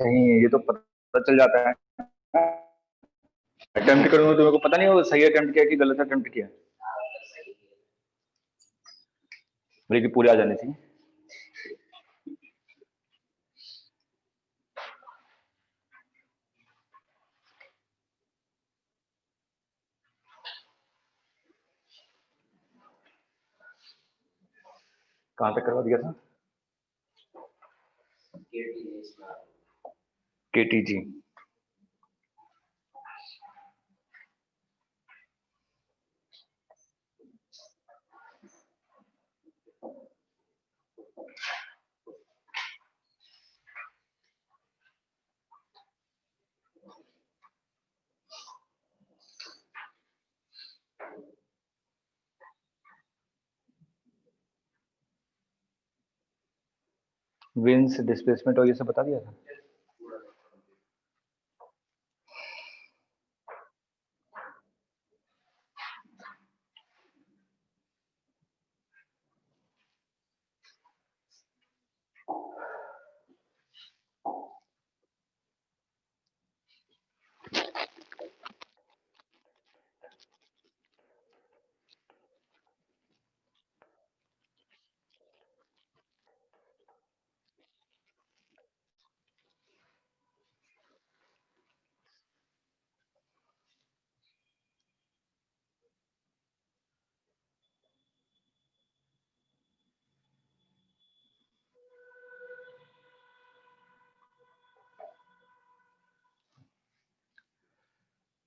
सही है, ये तो पता चल जाता है। अटेम्प्ट करूंगा तो मेरे को पता नहीं होगा सही अटेम्प्ट किया कि गलत अटेम्प्ट किया, बल्कि पूरे आ जाने चाहिए। कहाँ तक करवा दिया था? केटीजी। विंस डिस्प्लेसमेंट और ये सब बता दिया था।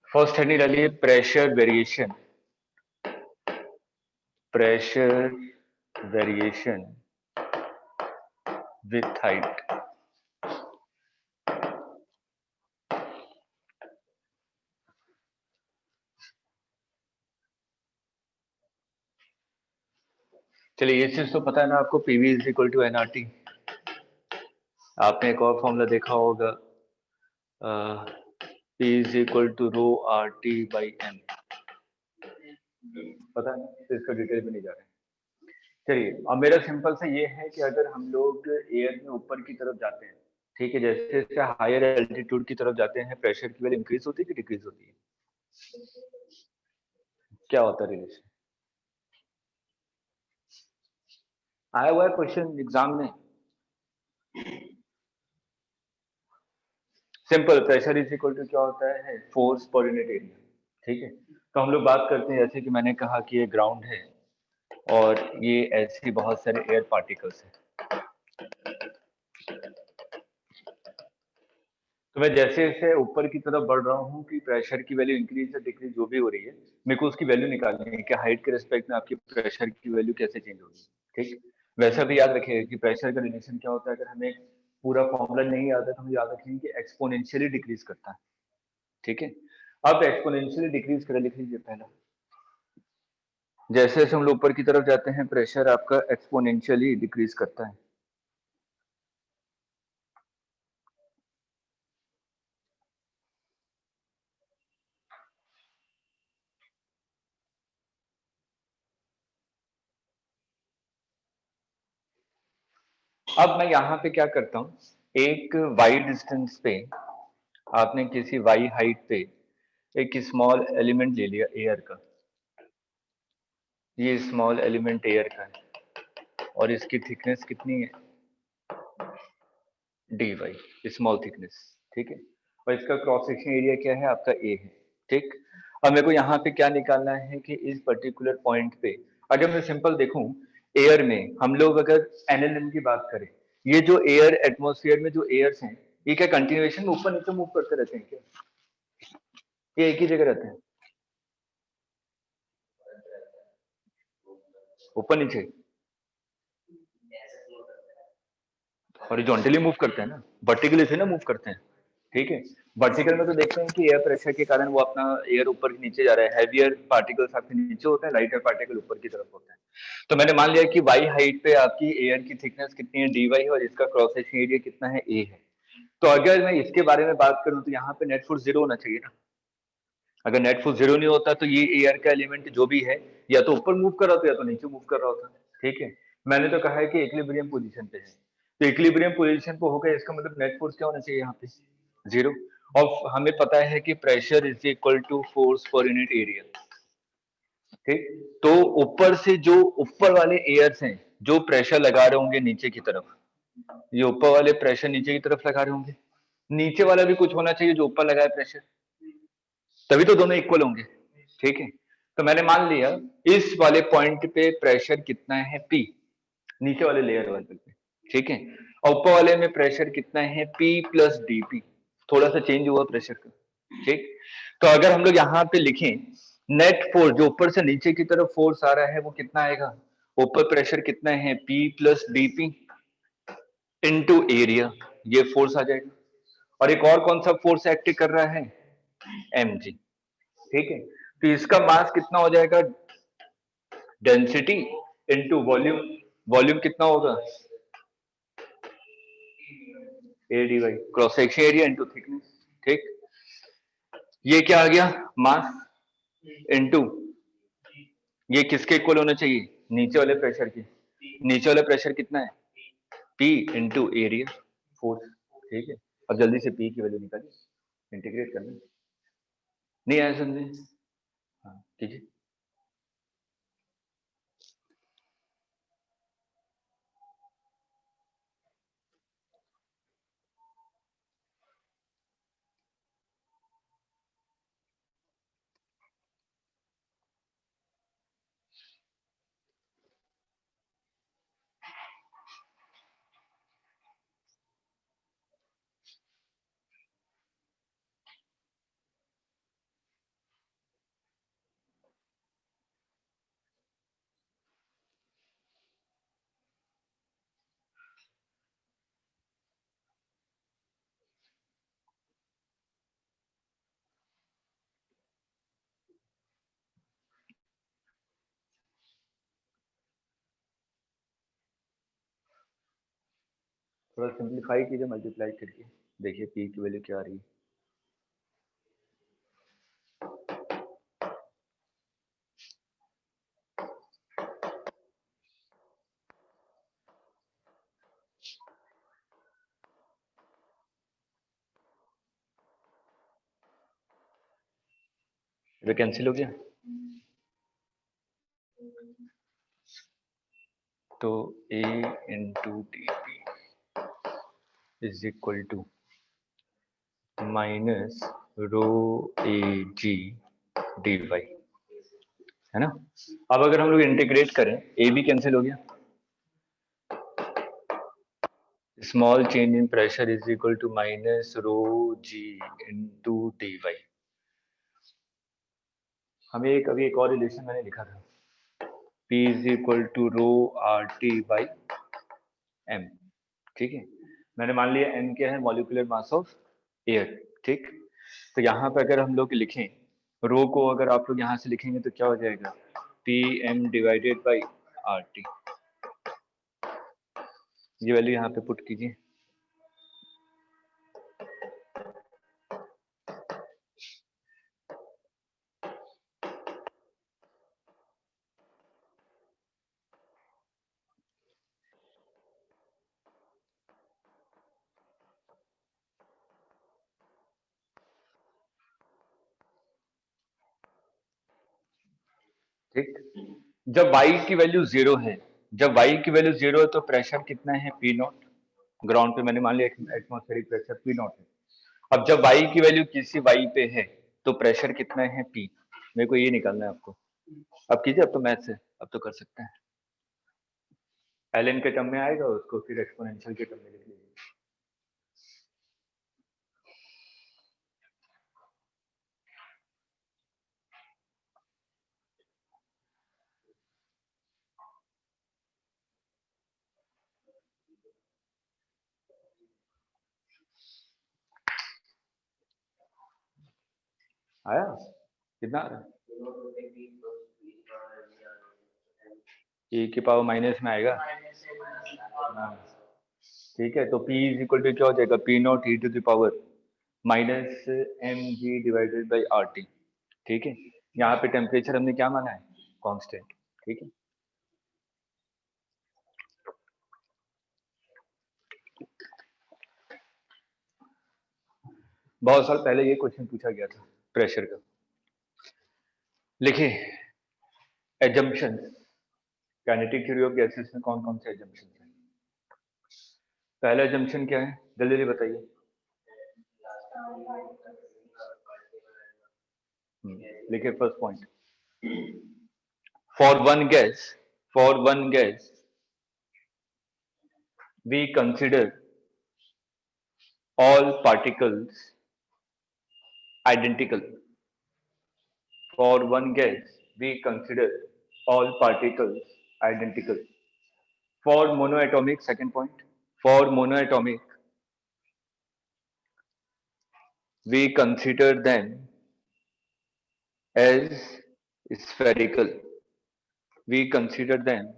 फर्स्ट हेडिंग डालिए pressure variation, pressure variation with height. चलिए ये चीज तो पता है ना आपको, PV is equal to NRT. आपने एक और फॉर्मूला देखा होगा, P is equal to rho R T by M, पता है ना, तो इसका डिटेल में नहीं जा रहे। चलिए अब मेरा सिंपल से ये है कि अगर हम लोग एयर में ऊपर की तरफ जाते हैं, ठीक है, जैसे जैसे हायर एल्टीट्यूड की तरफ जाते हैं प्रेशर की वैल्यू इंक्रीज होती है कि डिक्रीज होती है? क्या होता है रिलेशन? आया हुआ है क्वेश्चन एग्जाम में। Simple, pressure is equal to क्या होता है, फोर्स पर यूनिट एरिया। ठीक है, तो हम लोग बात करते हैं, जैसे कि मैंने कहा कि ये ग्राउंड है और ये ऐसी बहुत सारे एयर पार्टिकल्स हैं। तो मैं जैसे जैसे ऊपर की तरफ बढ़ रहा हूँ कि प्रेशर की वैल्यू इंक्रीज या डिक्रीज जो भी हो रही है, मेरे को उसकी वैल्यू निकालनी है कि हाइट के रिस्पेक्ट में आपकी प्रेशर की वैल्यू कैसे चेंज होगी। ठीक, वैसा भी याद रखिएगा कि प्रेशर का रिलेशन क्या होता है। अगर हमें पूरा फॉर्मूला नहीं याद है तो हमें याद रखेंगे कि एक्सपोनेंशियली डिक्रीज करता है। ठीक है, अब एक्सपोनेंशियली डिक्रीज कर लिख लीजिए पहला। जैसे जैसे हम लोग ऊपर की तरफ जाते हैं प्रेशर आपका एक्सपोनेंशियली डिक्रीज करता है। अब मैं यहाँ पे क्या करता हूँ, एक वाई डिस्टेंस पे आपने किसी वाई हाइट पे एक स्मॉल एलिमेंट ले लिया एयर का, ये स्मॉल एलिमेंट एयर का है और इसकी थिकनेस कितनी है, डी वाई, स्मॉल थिकनेस। ठीक है, और इसका क्रॉस सेक्शन एरिया क्या है आपका, ए है। ठीक, अब मेरे को यहाँ पे क्या निकालना है कि इस पर्टिकुलर पॉइंट पे अगर मैं सिंपल देखूं, एयर में हम लोग अगर एनएलएम की बात करें, ये जो एयर एटमॉस्फेयर में जो एयर्स हैं ये क्या कंटिन्यूएशन में ऊपर नीचे मूव करते रहते हैं क्या, ये एक ही जगह रहते हैं ऊपर नीचे? हॉरिजॉन्टली मूव करते हैं ना, वर्टिकली से ना मूव करते हैं। ठीक है, वर्टिकल में तो देखते हैं कि एयर प्रेशर के कारण वो अपना एयर ऊपर नीचे जा रहा है, हैवियर पार्टिकल्स आपके नीचे होते हैं, लाइटर पार्टिकल ऊपर की तरफ होते हैं। तो मैंने मान लिया कि वाई हाइट पे आपकी एयर की थिकनेस कितनी है, डी वाई है, और इसका क्रॉस सेक्शन एरिया कितना है, ए है। तो अगर मैं इसके बारे में बात करूं तो यहाँ पे नेट फोर्स जीरो होना चाहिए ना। अगर नेट फोर्स जीरो नहीं होता तो ये एयर का एलिमेंट जो भी है या तो ऊपर मूव कर रहा था या तो नीचे मूव कर रहा होता। ठीक है, मैंने तो कहा है कि इक्विलिब्रियम पोजीशन पे है, तो इक्विलिब्रियम पोजीशन पे होगा, इसका मतलब नेट फोर्स क्या होना चाहिए यहाँ पे, 0। और हमें पता है कि pressure is equal to force per unit area, ठीक। तो ऊपर से जो ऊपर वाले एयर्स हैं जो प्रेशर लगा रहे होंगे नीचे की तरफ, ये ऊपर वाले प्रेशर नीचे की तरफ लगा रहे होंगे, नीचे वाला भी कुछ होना चाहिए जो ऊपर लगाए प्रेशर, तभी तो दोनों इक्वल होंगे, ठीक है। तो मैंने मान लिया इस वाले पॉइंट पे प्रेशर कितना है P, नीचे वाले लेयर वाले पे, ठीक है। और ऊपर वाले में प्रेशर कितना है P प्लस DP, थोड़ा सा चेंज हुआ प्रेशर का, ठीक। तो अगर हम लोग यहाँ पे लिखें नेट फोर्स जो ऊपर से नीचे की तरफ फोर्स आ रहा है वो कितना आएगा, ऊपर प्रेशर कितना है P plus DP into area, ये फोर्स आ जाएगा। और एक और कौन सा फोर्स एक्ट कर रहा है, mg, ठीक है। तो इसका मास कितना हो जाएगा, डेंसिटी इनटू वॉल्यूम, वॉल्यूम कितना होगा, A D Y, cross section area into thickness, ठीक। ये क्या आ गया, मास इनटू, ये किसके इक्वल होना चाहिए, नीचे वाले प्रेशर के, नीचे वाला प्रेशर कितना है P इंटू एरिया फोर्स, ठीक है। अब जल्दी से P की वैल्यू निकालिए, इंटीग्रेट करना, नहीं आया समझे, हाँ कीजिए। थोड़ा सिंप्लीफाई कीजिए मल्टीप्लाई करके, देखिए P की वैल्यू क्या आ रही है। ये कैंसिल हो गया, तो A into D P is equal to minus rho A G D Y, है ना। अब अगर हम लोग इंटीग्रेट करें, ए भी कैंसिल हो गया, small change in pressure is equal to minus rho G into D Y. हमें एक अभी एक और रिलेशन मैंने लिखा था, P is equal to rho R T by M, ठीक है। मैंने मान लिया m क्या है, मॉलिक्यूलर मास ऑफ एयर, ठीक। तो यहाँ पे अगर हम लोग लिखें रो को, अगर आप लोग यहाँ से लिखेंगे तो क्या हो जाएगा, P M divided by R T, ये वैल्यू यहाँ पे पुट कीजिए। ठीक, जब y की वैल्यू 0 है, जब y की वैल्यू 0 है तो प्रेशर कितना है P नॉट, ग्राउंड पे मैंने मान लिया एटमॉस्फेरिक प्रेशर P नॉट है। अब जब y की वैल्यू किसी y पे है तो प्रेशर कितना है P, मेरे को ये निकालना है आपको। अब कीजिए, अब तो मैथ है, अब तो कर सकते हैं। ln के टर्म में आएगा, उसको फिर एक्सपोनेंशियल के टर्म में लिख लीजिए। आया, कितना आ रहा है, e की पावर माइनस में आएगा, हाँ ठीक है। तो P इज इक्वल टू क्या हो जाएगा, P nought E to the power minus M G divided by R T, ठीक है। यहाँ पे टेम्परेचर हमने क्या माना है, कांस्टेंट, ठीक है। बहुत साल पहले ये क्वेश्चन पूछा गया था प्रेशर का। लिखिए assumption, kinetic theory of gases में कौन कौन से एजम्पशन हैं? पहला एजम्पशन क्या है, जल्दी जल्दी बताइए। लिखिए first point, for one gas we consider all particles identical. For one gas we consider all particles identical. For monoatomic, second point, for monoatomic we consider them as spherical. We consider them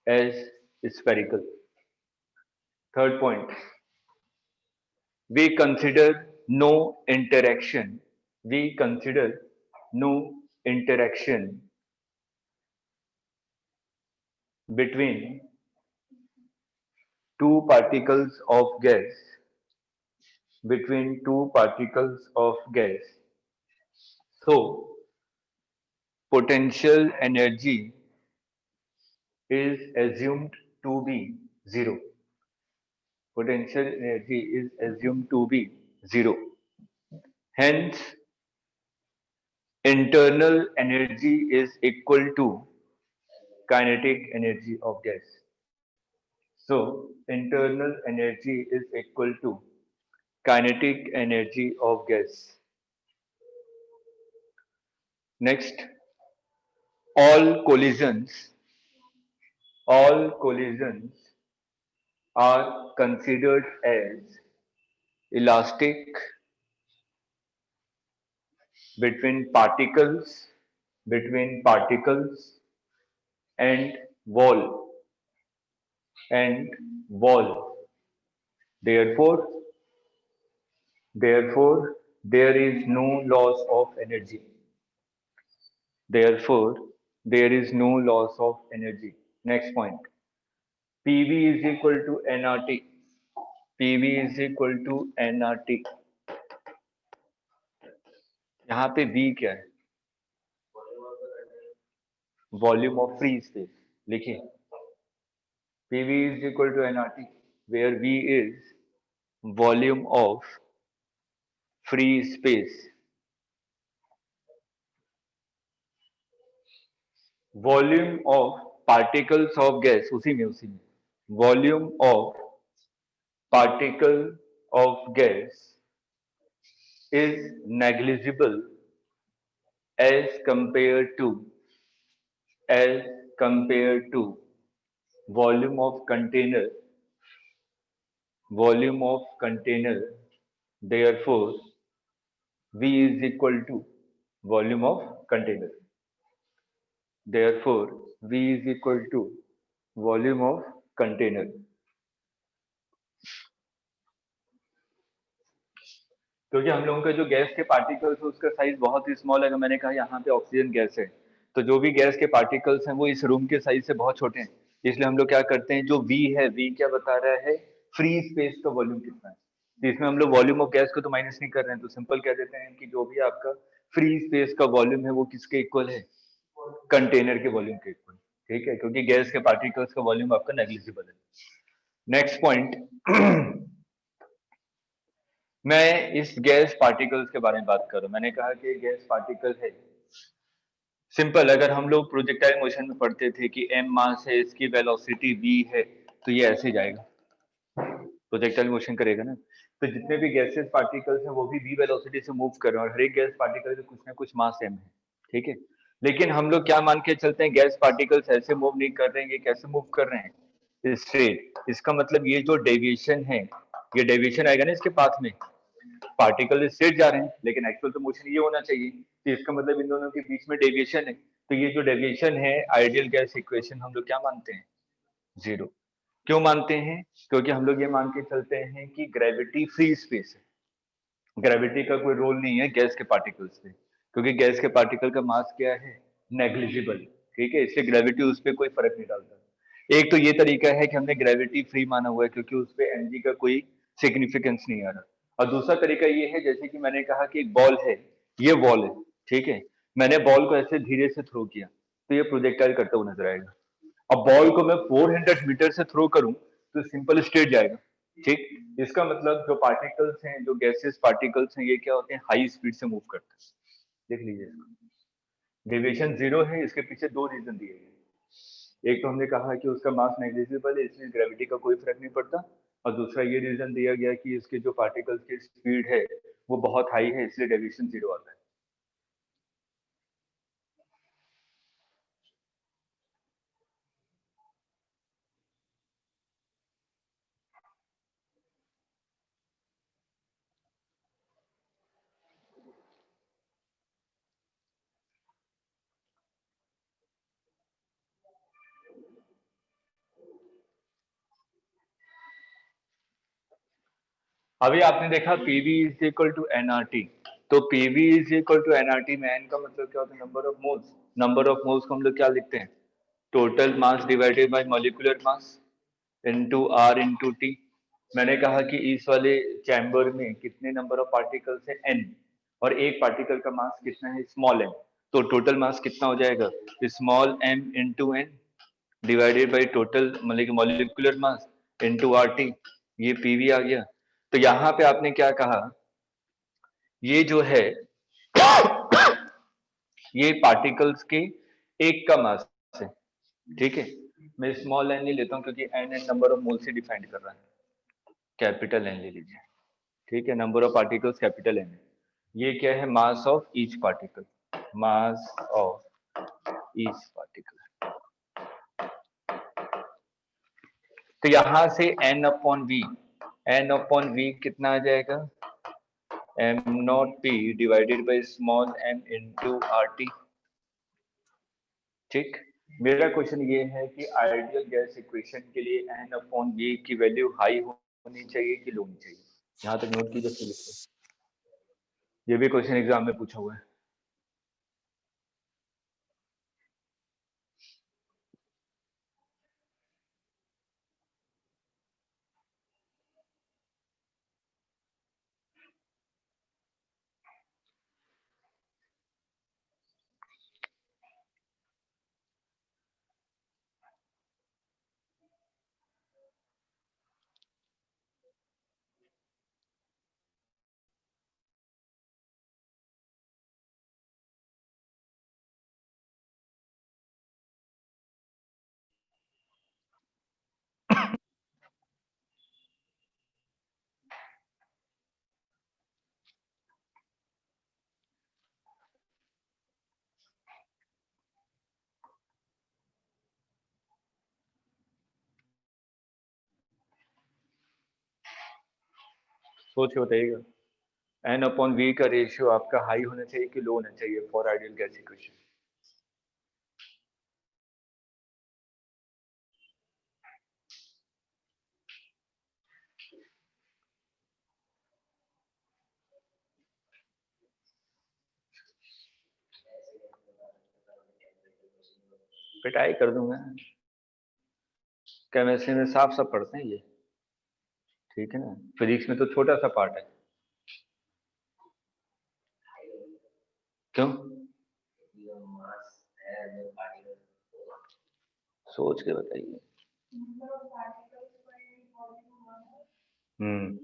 as spherical. Third point, we consider no interaction. We consider no interaction between two particles of gas, between two particles of gas. So potential energy is assumed to be zero. Potential energy is assumed to be zero. Hence, internal energy is equal to kinetic energy of gas. So, internal energy is equal to kinetic energy of gas. Next, all collisions are considered as elastic between particles and wall and wall. Therefore, there is no loss of energy. Therefore, there is no loss of energy. Next point. PV is equal to nRT. PV is equal to nRT. यहाँ पे V क्या है? Volume of free space. लिखिए PV is equal to nRT, where V is volume of free space. Volume of particles of gas, उसी में volume of particle of gas is negligible as compared to volume of container. Therefore V is equal to volume of container. Therefore V is equal to volume of container. क्योंकि हम लोगों का जो gas के particles है उसका size बहुत ही small है। मैंने कहा यहाँ पे ऑक्सीजन गैस है, तो जो भी गैस के पार्टिकल्स हैं वो इस रूम के साइज से बहुत छोटे हैं। इसलिए हम लोग क्या करते हैं, जो V है, V क्या बता रहा है, फ्री स्पेस का वॉल्यूम कितना है। तो इसमें हम लोग वॉल्यूम ऑफ गैस को तो माइनस नहीं कर रहे हैं, तो सिंपल कह देते हैं कि जो भी आपका फ्री स्पेस का वॉल्यूम है वो किसके इक्वल है, कंटेनर के वॉल्यूम के इक्वल। ठीक है, क्योंकि गैस के पार्टिकल्स का वॉल्यूम आपका नेग्लिजिबल है। नेक्स्ट पॉइंट, मैं इस गैस पार्टिकल्स के बारे में बात कर रहा हूं। मैंने कहा कि गैस पार्टिकल है सिंपल। अगर हम लोग प्रोजेक्टाइल मोशन में पढ़ते थे कि m मास है, इसकी वेलोसिटी v है, तो ये ऐसे जाएगा, प्रोजेक्टाइल मोशन करेगा ना। तो जितने भी गैसेस पार्टिकल्स हैं वो भी v वेलोसिटी से मूव कर रहे हैं और हर एक गैस पार्टिकल का कुछ ना कुछ मास m है। ठीक है, लेकिन हम लोग क्या मान के चलते हैं, गैस पार्टिकल्स ऐसे मूव नहीं कर रहे हैं। ये कैसे मूव कर रहे हैं, स्ट्रेट। इसका मतलब ये जो डेविएशन है, ये डेविएशन आएगा ना इसके पाथ में, पार्टिकल स्ट्रेट जा रहे हैं, लेकिन एक्चुअल तो मोशन ये होना चाहिए। तो इसका मतलब इन दोनों के बीच में डेविएशन है। तो ये जो डेविएशन है, आइडियल गैस इक्वेशन हम लोग क्या मानते हैं, जीरो। क्यों मानते हैं, क्योंकि हम लोग ये मान के चलते हैं कि ग्रेविटी फ्री स्पेस है, ग्रेविटी का कोई रोल नहीं है गैस के पार्टिकल्स पे, क्योंकि गैस के पार्टिकल का मास क्या है, नेग्लिजिबल। ठीक है, इससे ग्रेविटी उस पर कोई फर्क नहीं डालता। एक तो ये तरीका है कि हमने ग्रेविटी फ्री माना हुआ है, क्योंकि उस पर एनर्जी का कोई सिग्निफिकेंस नहीं आ रहा। और दूसरा तरीका ये है, जैसे कि मैंने कहा कि एक बॉल है, ये बॉल है, ठीक है, मैंने बॉल को ऐसे धीरे से थ्रो किया तो ये प्रोजेक्टाइल करता हुआ नजर आएगा। अब बॉल को मैं 400 मीटर से थ्रो करूं तो सिंपल स्ट्रेट जाएगा। ठीक, इसका मतलब जो पार्टिकल्स हैं, जो गैसेस पार्टिकल्स हैं, ये क्या होते हैं, हाई स्पीड से मूव करते हैं। देख लीजिए इसको, डेविएशन जीरो है, इसके पीछे दो रीजन दिए गए। एक तो हमने कहा कि उसका मास नेग्लिजिबल है, इसलिए ग्रेविटी का कोई फर्क नहीं पड़ता, और दूसरा ये रीजन दिया गया कि इसके जो पार्टिकल्स की स्पीड है वो बहुत हाई है, इसलिए डेविएशन जीरो आता है। अभी आपने देखा PV is equal to NRT, तो PV is equal to NRT में एन का मतलब क्या होता है, number of moles. Number of moles को हम लोग क्या लिखते हैं, total mass divided by molecular mass into R into T. मैंने कहा कि इस वाले चैम्बर में कितने नंबर ऑफ पार्टिकल्स है, एन, और एक पार्टिकल का मास कितना है, स्मॉल एम, तो टोटल मास कितना हो जाएगा, small M into N divided by total मतलब कि molecular mass into R T, ये पीवी आ गया। तो यहाँ पे आपने क्या कहा, ये जो है ये पार्टिकल्स के एक का मास है, ठीक है। मैं स्मॉल एन ले लेता हूँ क्योंकि N N number of mole से डिफाइंड कर रहा है, कैपिटल एन ले लीजिए, ठीक है, number of particles capital N है। ये क्या है, mass of each particle, mass of each particle. तो यहां से N upon V, N upon V कितना आ जाएगा, M nought P divided by small M into R T. ठीक, मेरा क्वेश्चन ये है कि आइडियल गैस इक्वेशन के लिए एन अपॉन वी की वैल्यू हाई होनी चाहिए कि लो होनी चाहिए, यहाँ तक नोट कीजिए फिर लिखते। ये भी क्वेश्चन एग्जाम में पूछा हुआ है। सोच के बताइएगा, एन अपॉन वी का रेशियो आपका हाई होना चाहिए कि लो होना चाहिए फॉर आइडियल गैस इक्वेशन। पिटाई कर दूंगा, केमिस्ट्री में साफ साफ पढ़ते हैं ये, ठीक है ना, फिजिक्स में तो छोटा सा पार्ट है। क्यों, सोच के बताइए। हम्म,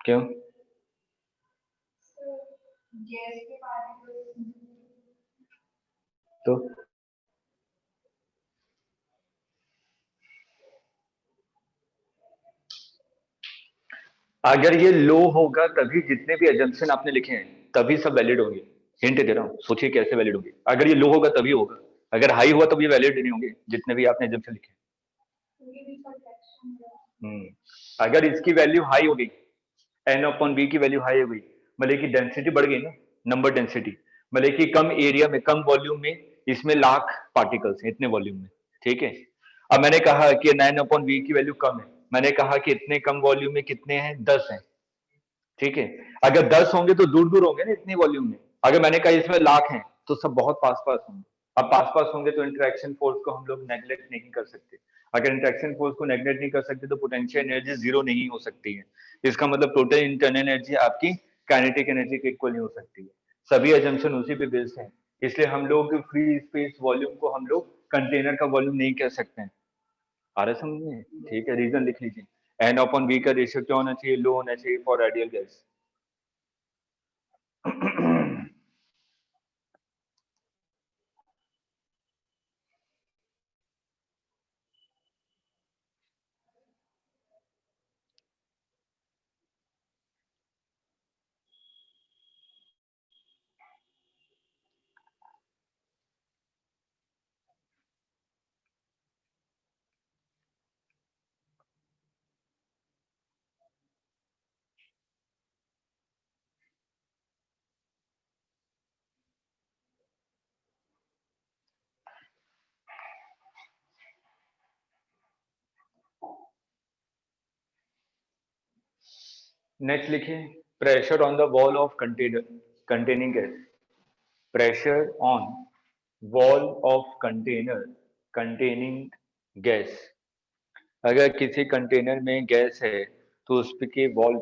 क्यों, तो अगर ये लो होगा तभी जितने भी एजम्पशन आपने लिखे हैं तभी सब वैलिड होंगे। हिंट दे रहा हूँ, सोचिए कैसे वैलिड होंगे, अगर ये लो होगा तभी होगा, अगर हाई हुआ तब ये वैलिड नहीं होंगे जितने भी आपने एजम्पशन लिखे। अगर इसकी वैल्यू हाई हो गई, एन अपॉन बी की वैल्यू हाई हो गई, मतलब कि डेंसिटी बढ़ गई ना, नंबर डेंसिटी, मतलब कि कम एरिया में कम वॉल्यूम में इसमें लाख पार्टिकल्स हैं इतने वॉल्यूम में, ठीक है। अब मैंने कहा कि 9/V की वैल्यू कम है, मैंने कहा कि इतने कम वॉल्यूम में कितने हैं, 10 हैं, ठीक है। अगर 10 होंगे तो दूर दूर होंगे ना इतनी वॉल्यूम में, अगर मैंने कहा इसमें लाख हैं तो सब बहुत पास पास होंगे। अब पास पास होंगे तो इंटरेक्शन फोर्स को हम लोग नेग्लेक्ट नहीं कर सकते, अगर इंटरेक्शन फोर्स को नेगलेक्ट नहीं कर सकते तो पोटेंशियल एनर्जी जीरो नहीं हो सकती है। इसका मतलब टोटल इंटरनल एनर्जी आपकी काइनेटिक एनर्जी के इक्वल नहीं हो सकती है। सभी एजम्पशन उसी पे बेस्ड है, इसलिए हम लोग फ्री स्पेस वॉल्यूम को हम लोग कंटेनर का वॉल्यूम नहीं कह सकते हैं। आ रहा समझ में? ठीक है, रीजन लिख लीजिए। एन अपॉन वी का रेशियो क्या होना चाहिए? लो होना चाहिए फॉर आइडियल गैस। नेक्स्ट लिखिए, pressure on the wall of container containing gas. Pressure on wall of container containing gas. अगर किसी कंटेनर में गैस है तो उस पे के वॉल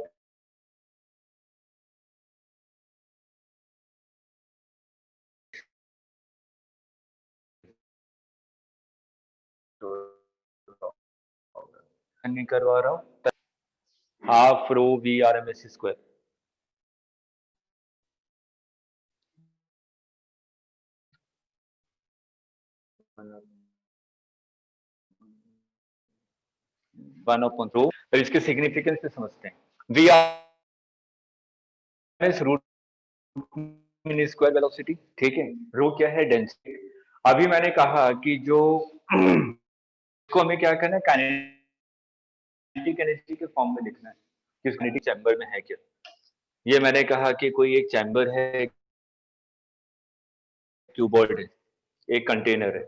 नहीं करवा रहा हूँ, half rho V R M S square. 1/रो। और इसके सिग्निफिकेंस से समझते हैं। V R S root mean square velocity, ठीक है। रो क्या है? डेंसिटी। अभी मैंने कहा कि जो को हमें क्या करना है, काइनेटिक एनर्जी के फॉर्म में लिखना है कि उस काइनेटिक चैम्बर में है क्या। ये मैंने कहा कि कोई एक चैम्बर है, क्यूबॉइड है, एक कंटेनर है।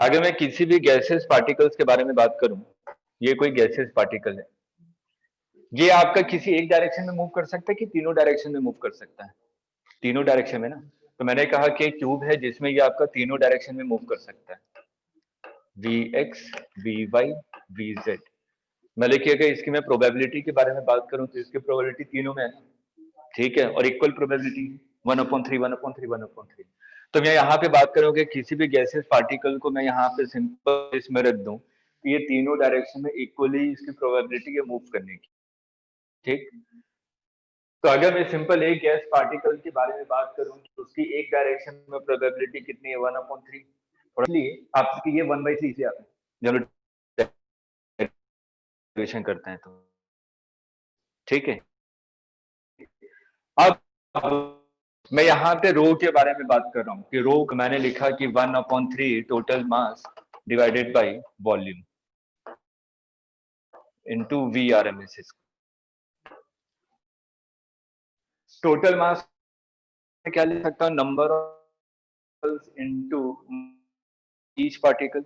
अगर मैं किसी भी गैसेस पार्टिकल्स के बारे में बात करूं, ये कोई गैसेस पार्टिकल है, ये आपका किसी एक डायरेक्शन में मूव कर सकता है कि तीनों डायरेक्शन में मूव कर सकता है? तीनों डायरेक्शन में ना। तो मैंने कहा कि एक क्यूब है जिसमें ये आपका तीनों डायरेक्शन में मूव कर सकता है, V X, V Y, V Z. मतलब कि अगर इसकी मैं प्रोबेबिलिटी के बारे में बात करूं तो इसकी प्रोबेबिलिटी तीनों में है ना, ठीक है, और इक्वल प्रोबेबिलिटी 1/3 1/3 1/3। तो मैं यहाँ पे बात करूँ कि किसी भी गैसेस पार्टिकल को मैं यहाँ पे सिंपल इसमें रख दूं, तो ये तीनों डायरेक्शन में इक्वली इसकी प्रोबेबिलिटी है मूव करने की, ठीक। तो अगर मैं सिंपल एक गैस पार्टिकल के बारे में बात करूं तो उसकी एक डायरेक्शन में प्रोबेबिलिटी कितनी है? 1/3। और इसलिए आपकी ये 1/3 से आता है जब डेरिवेशन करते हैं तो, ठीक है। अब मैं यहाँ पे रो के बारे में बात कर रहा हूँ कि रो मैंने लिखा कि 1/3 total mass divided by volume into V R M S. Total mass क्या लिख सकता हूँ? Number of into each particle.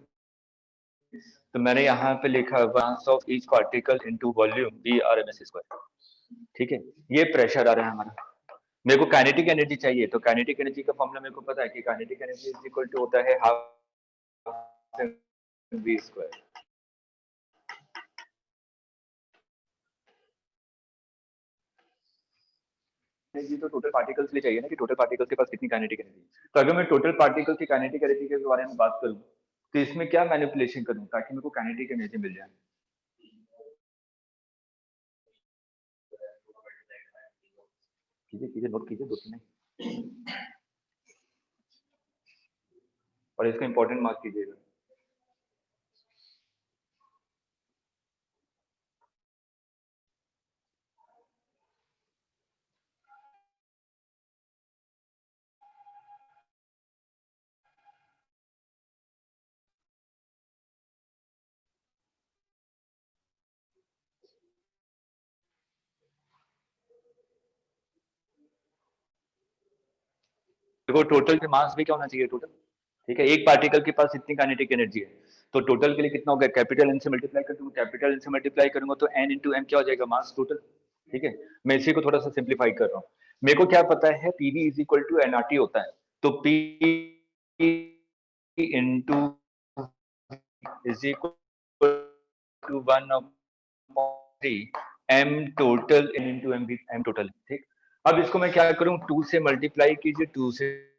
तो मैंने यहाँ पे लिखा mass of each particle into volume V R M S square, ठीक है। ये प्रेशर आ रहा है हमारा। मेरे को काइनेटिक एनर्जी चाहिए, तो काइनेटिक एनर्जी का फॉर्मूला मेरे को पता है कि kinetic energy is equal to होता है हाफ वी स्क्वायर। एनर्जी तो टोटल पार्टिकल्स के लिए चाहिए ना, कि टोटल पार्टिकल्स के पास कितनी काइनेटिक एनर्जी। तो अगर मैं टोटल पार्टिकल्स की काइनेटिक एनर्जी के बारे में बात करूं तो इसमें क्या मैनिपुलेशन करूं ताकि मेरे को काइनेटिक एनर्जी मिल जाए? कीजिए कीजिए, नोट कीजिए, दो तीन और इसका इंपॉर्टेंट मार्क कीजिएगा। देखो टोटल के मास भी क्या होना चाहिए? टोटल, ठीक है। एक पार्टिकल के पास इतनी काइनेटिक एनर्जी है, तो टोटल के लिए कितना होगा? कैपिटल एन से मल्टीप्लाई कर दूंगा, कैपिटल एन से मल्टीप्लाई करूंगा तो एन इंटू एम क्या हो जाएगा? मास टोटल, ठीक है। मैं इसी को थोड़ा सा सिंप्लीफाई कर रहा हूँ। मेरे को क्या पता है? PV is equal to NRT होता है, तो P into is equal to 1/3 m total into m total, ठीक। अब इसको मैं क्या करूं, 2 से मल्टीप्लाई कीजिए, 2 से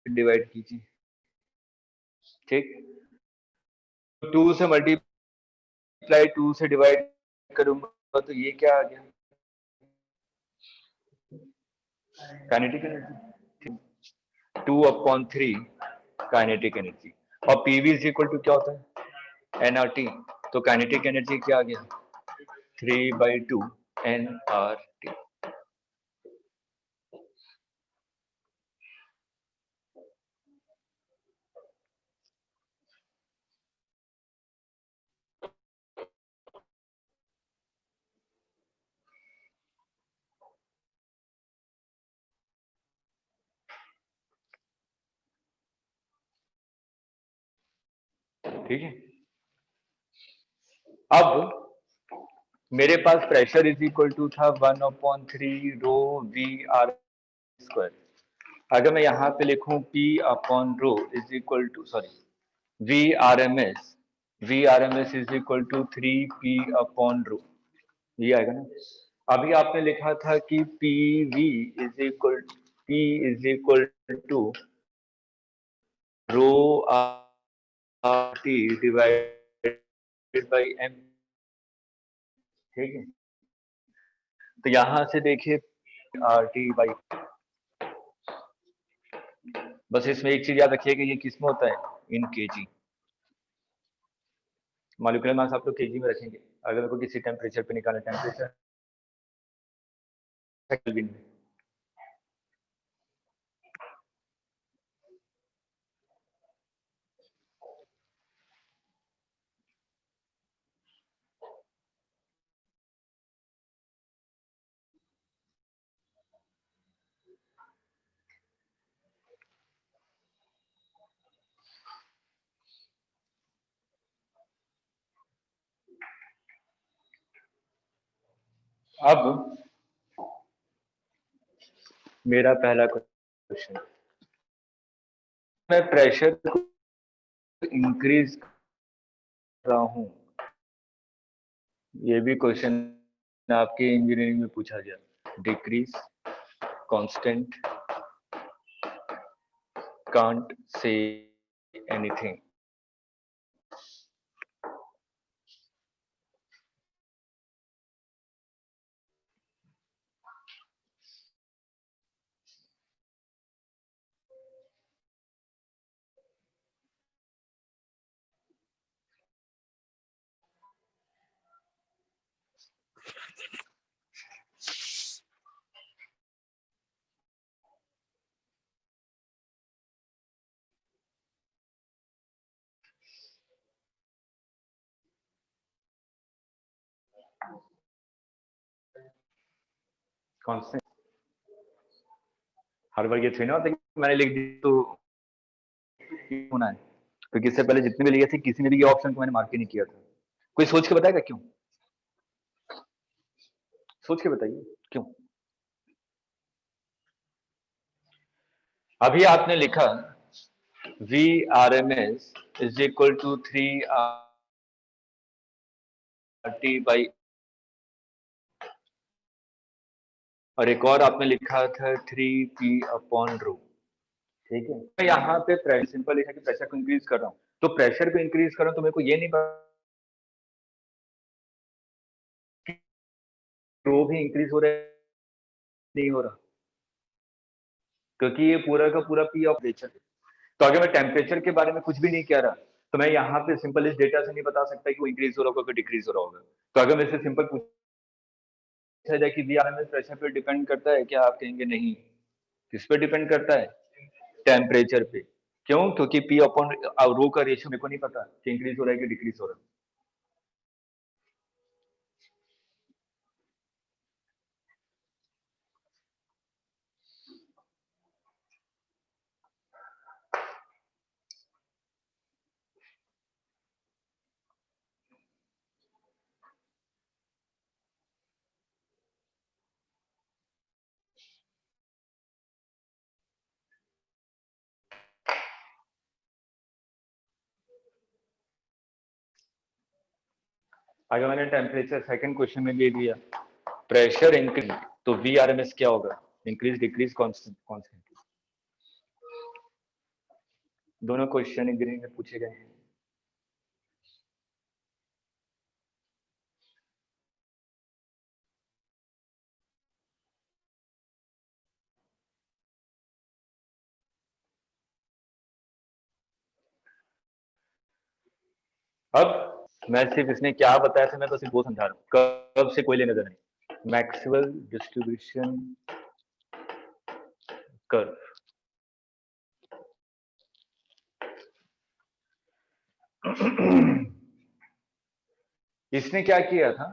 डिवाइड कीजिए, ठीक। 2 से मल्टीप्लाई 2 से डिवाइड करूंगा तो ये क्या आ गया, काइनेटिक एनर्जी, 2/3 काइनेटिक एनर्जी। और पीवी इज इक्वल टू क्या होता है, एनआरटी। तो काइनेटिक एनर्जी क्या आ गया, 3/2 एनआरटी। ठीक है। अब मेरे पास प्रेशर इज इक्वल टू था 1/3 रो वी आर स्क्वायर। अगर मैं यहाँ पे लिखूं P upon rho is equal to, sorry, V R M S is equal to 3P/रो, ये आएगा ना। अभी आपने लिखा था कि P is equal to rho R T divided by M, ठीक है। तो यहां से देखिए आर टी बाई, बस इसमें एक चीज याद रखिए कि ये किस में होता है, इन केजी। मॉलिक्यूलर मास आप लोग केजी में रखेंगे अगर आपको किसी टेम्परेचर पे निकालना, टेम्परेचर केल्विन में। अब मेरा पहला क्वेश्चन, मैं प्रेशर को इंक्रीज कर रहा हूं, ये भी क्वेश्चन आपके इंजीनियरिंग में पूछा गया। Decrease, constant, can't say anything. Constant हर बार ये थोड़ी ना होता है कि मैंने लिख दी तो होना है, क्योंकि इससे पहले जितने भी लिए थे किसी ने भी ये ऑप्शन को मैंने मार्क ही नहीं किया था। कोई सोच के बताएगा क्यों, सोच के बताइए क्यों। अभी आपने लिखा V R M S is equal to 3RT/, और एक और आपने लिखा था 3P/रो, ठीक है। मैं यहाँ पे प्रेशर सिंपल लिखा कि प्रेशर को इंक्रीज कर रहा हूँ, तो प्रेशर को इंक्रीज कर रहा हूँ तो मेरे को ये नहीं पता रो भी इंक्रीज हो रहा है नहीं हो रहा, क्योंकि ये पूरा का पूरा पी ऑफ नेचर है। तो अगर मैं टेम्परेचर के बारे में कुछ भी नहीं कह रहा तो मैं यहाँ पे सिंपल इस डेटा से नहीं बता सकता कि वो इंक्रीज हो रहा होगा कि डिक्रीज हो रहा होगा। तो अगर मेरे से सिंपल पूछा जाए कि V R M S pressure पे डिपेंड करता है क्या, आप कहेंगे नहीं। किस पे डिपेंड करता है, टेम्परेचर पे। क्यों, क्योंकि पी अपॉन रो का रेशियो मेरे को नहीं पता कि इंक्रीज हो रहा है कि डिक्रीज हो रहा है। अगर मैंने टेम्परेचर सेकंड क्वेश्चन में दे दिया, प्रेशर इंक्रीज, तो वी आर एम एस क्या होगा? Increase decrease constant constant. दोनों क्वेश्चन इंग्रीडिएंट में पूछे गए हैं। अब मैं सिर्फ इसने क्या बताया था, मैं तो सिर्फ वो समझा रहा हूँ, कब से कोई लेने देना नहीं। मैक्सवेल डिस्ट्रीब्यूशन कर्व, इसने क्या किया था,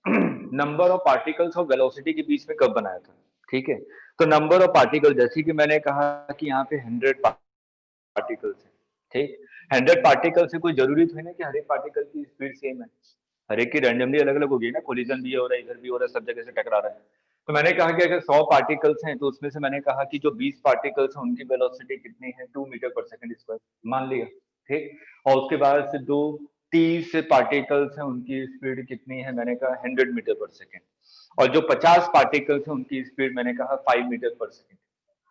नंबर ऑफ पार्टिकल्स और वेलोसिटी के बीच में कब बनाया था, ठीक है। तो नंबर ऑफ पार्टिकल, जैसे कि मैंने कहा कि यहाँ पे 100 पार्टिकल्स है, ठीक। 100 पार्टिकल से कोई जरूरी तो है ना कि हर एक पार्टिकल की स्पीड सेम है, हर एक की रैंडमली अलग अलग होगी ना, कोलिजन भी हो रहा है, इधर भी हो रहा है, सब जगह से टकरा रहा है। तो मैंने कहा कि अगर 100 पार्टिकल्स हैं तो उसमें से मैंने कहा कि जो 20 पार्टिकल्स हैं उनकी वेलोसिटी कितनी है, 2 मीटर पर सेकंड स्क्वायर मान लिया, ठीक। और उसके बाद से दो 30 पार्टिकल्स हैं, उनकी स्पीड कितनी है, मैंने कहा 100 मीटर पर सेकंड। और जो 50 पार्टिकल्स हैं उनकी स्पीड मैंने कहा 5 मीटर पर सेकंड,